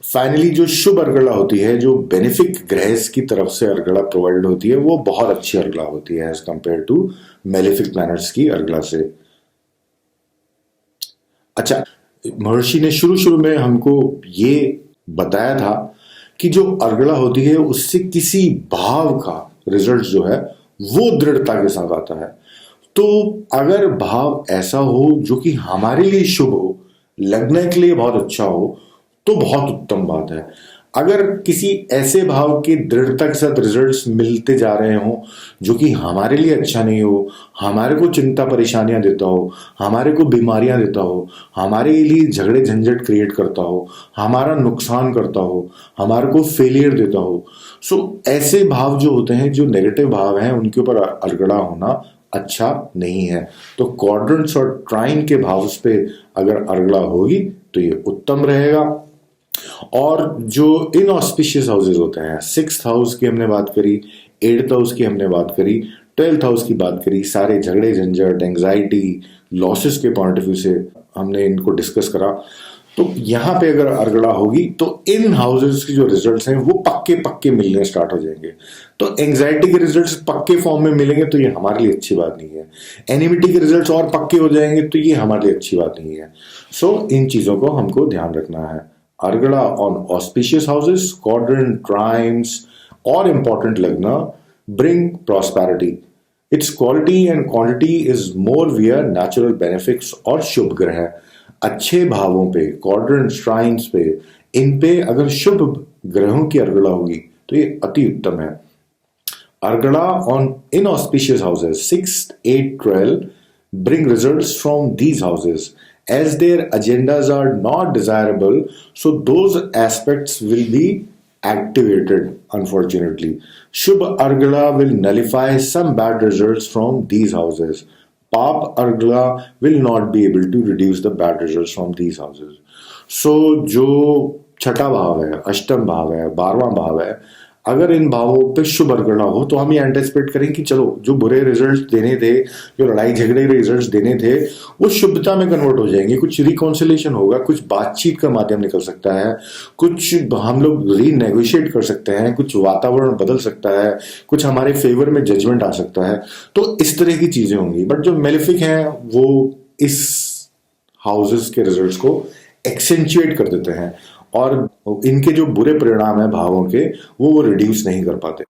फाइनली जो शुभ अर्गड़ा होती है, जो बेनिफिक ग्रह की तरफ से अर्गड़ा प्रोवाइड होती है, वो बहुत अच्छी अर्गड़ा होती है as compare to malefic planets की अर्गड़ा से। अच्छा, महर्षि ने शुरू शुरू में हमको ये बताया था कि जो अर्गड़ा होती है उससे किसी भाव का रिजल्ट जो है वो दृढ़ता के साथ आता है। तो अगर भाव ऐसा हो जो कि हमारे लिए शुभ हो, लगने के लिए बहुत अच्छा हो, तो बहुत उत्तम बात है। अगर किसी ऐसे भाव की दृढ़ता के साथ रिजल्ट्स मिलते जा रहे हो जो कि हमारे लिए अच्छा नहीं हो, हमारे को चिंता परेशानियां देता हो, हमारे को बीमारियां देता हो, हमारे लिए झगड़े झंझट क्रिएट करता हो, हमारा नुकसान करता हो, हमारे को फेलियर देता हो, सो ऐसे भाव जो होते हैं, जो नेगेटिव भाव हैं, उनके ऊपर अर्गड़ा होना अच्छा नहीं है। तो क्वाड्रेंट्स और ट्राइन के भाव पे अगर अर्गड़ा होगी तो ये उत्तम रहेगा। और जो इनऑस्पिशियस हाउसेज होते हैं, 6th हाउस की हमने बात करी, 8th हाउस की हमने बात करी, 12th हाउस की बात करी, सारे झगड़े झंझट, एंग्जाइटी, लॉसेस के पॉइंट ऑफ व्यू से हमने इनको डिस्कस करा। तो यहां पे अगर अर्गड़ा होगी तो इन हाउसेज के जो रिजल्ट्स हैं वो पक्के पक्के मिलने स्टार्ट हो जाएंगे। तो एंग्जाइटी के रिजल्ट्स पक्के फॉर्म में मिलेंगे तो ये हमारे लिए अच्छी बात नहीं है। एनिमिटी के रिजल्ट्स और पक्के हो जाएंगे तो ये हमारे लिए अच्छी बात नहीं है। सो इन चीजों को हमको ध्यान रखना है। Argada on auspicious houses, quadrant, trimes, or important lagna bring prosperity. Its quality and quantity is more via natural benefics और शुभ ग्रह। अच्छे भावों पे, quadrants, trimes पे, इन पे अगर शुभ ग्रहों की अर्गड़ा होगी तो ये अति उत्तम है। Argada on inauspicious houses 6th, 8th, 12 bring results from these houses. As their agendas are not desirable, so those aspects will be activated, unfortunately. Shubh Argada will nullify some bad results from these houses. Pap Argada will not be able to reduce the bad results from these houses. So, जो छठा भाव है, अष्टम भाव है, 12वां भाव है, अगर इन भावों पे शुभ अर्गड़ा हो तो हम ये एंटिसिपेट करें कि चलो जो बुरे रिजल्ट देने थे, जो लड़ाई झगड़े के रिजल्ट देने थे, वो शुभता में कन्वर्ट हो जाएंगे। कुछ रिकॉन्सिलेशन होगा, कुछ बातचीत का माध्यम निकल सकता है, कुछ हम लोग रीनेगोशिएट कर सकते हैं, कुछ वातावरण बदल सकता है, कुछ हमारे फेवर में जजमेंट आ सकता है। तो इस तरह की चीजें होंगी। बट जो मेलेफिक हैं वो इस हाउसेस के रिजल्ट्स को एक्सेंचुएट कर देते हैं और इनके जो बुरे परिणाम है भावों के वो रिड्यूस नहीं कर पाते।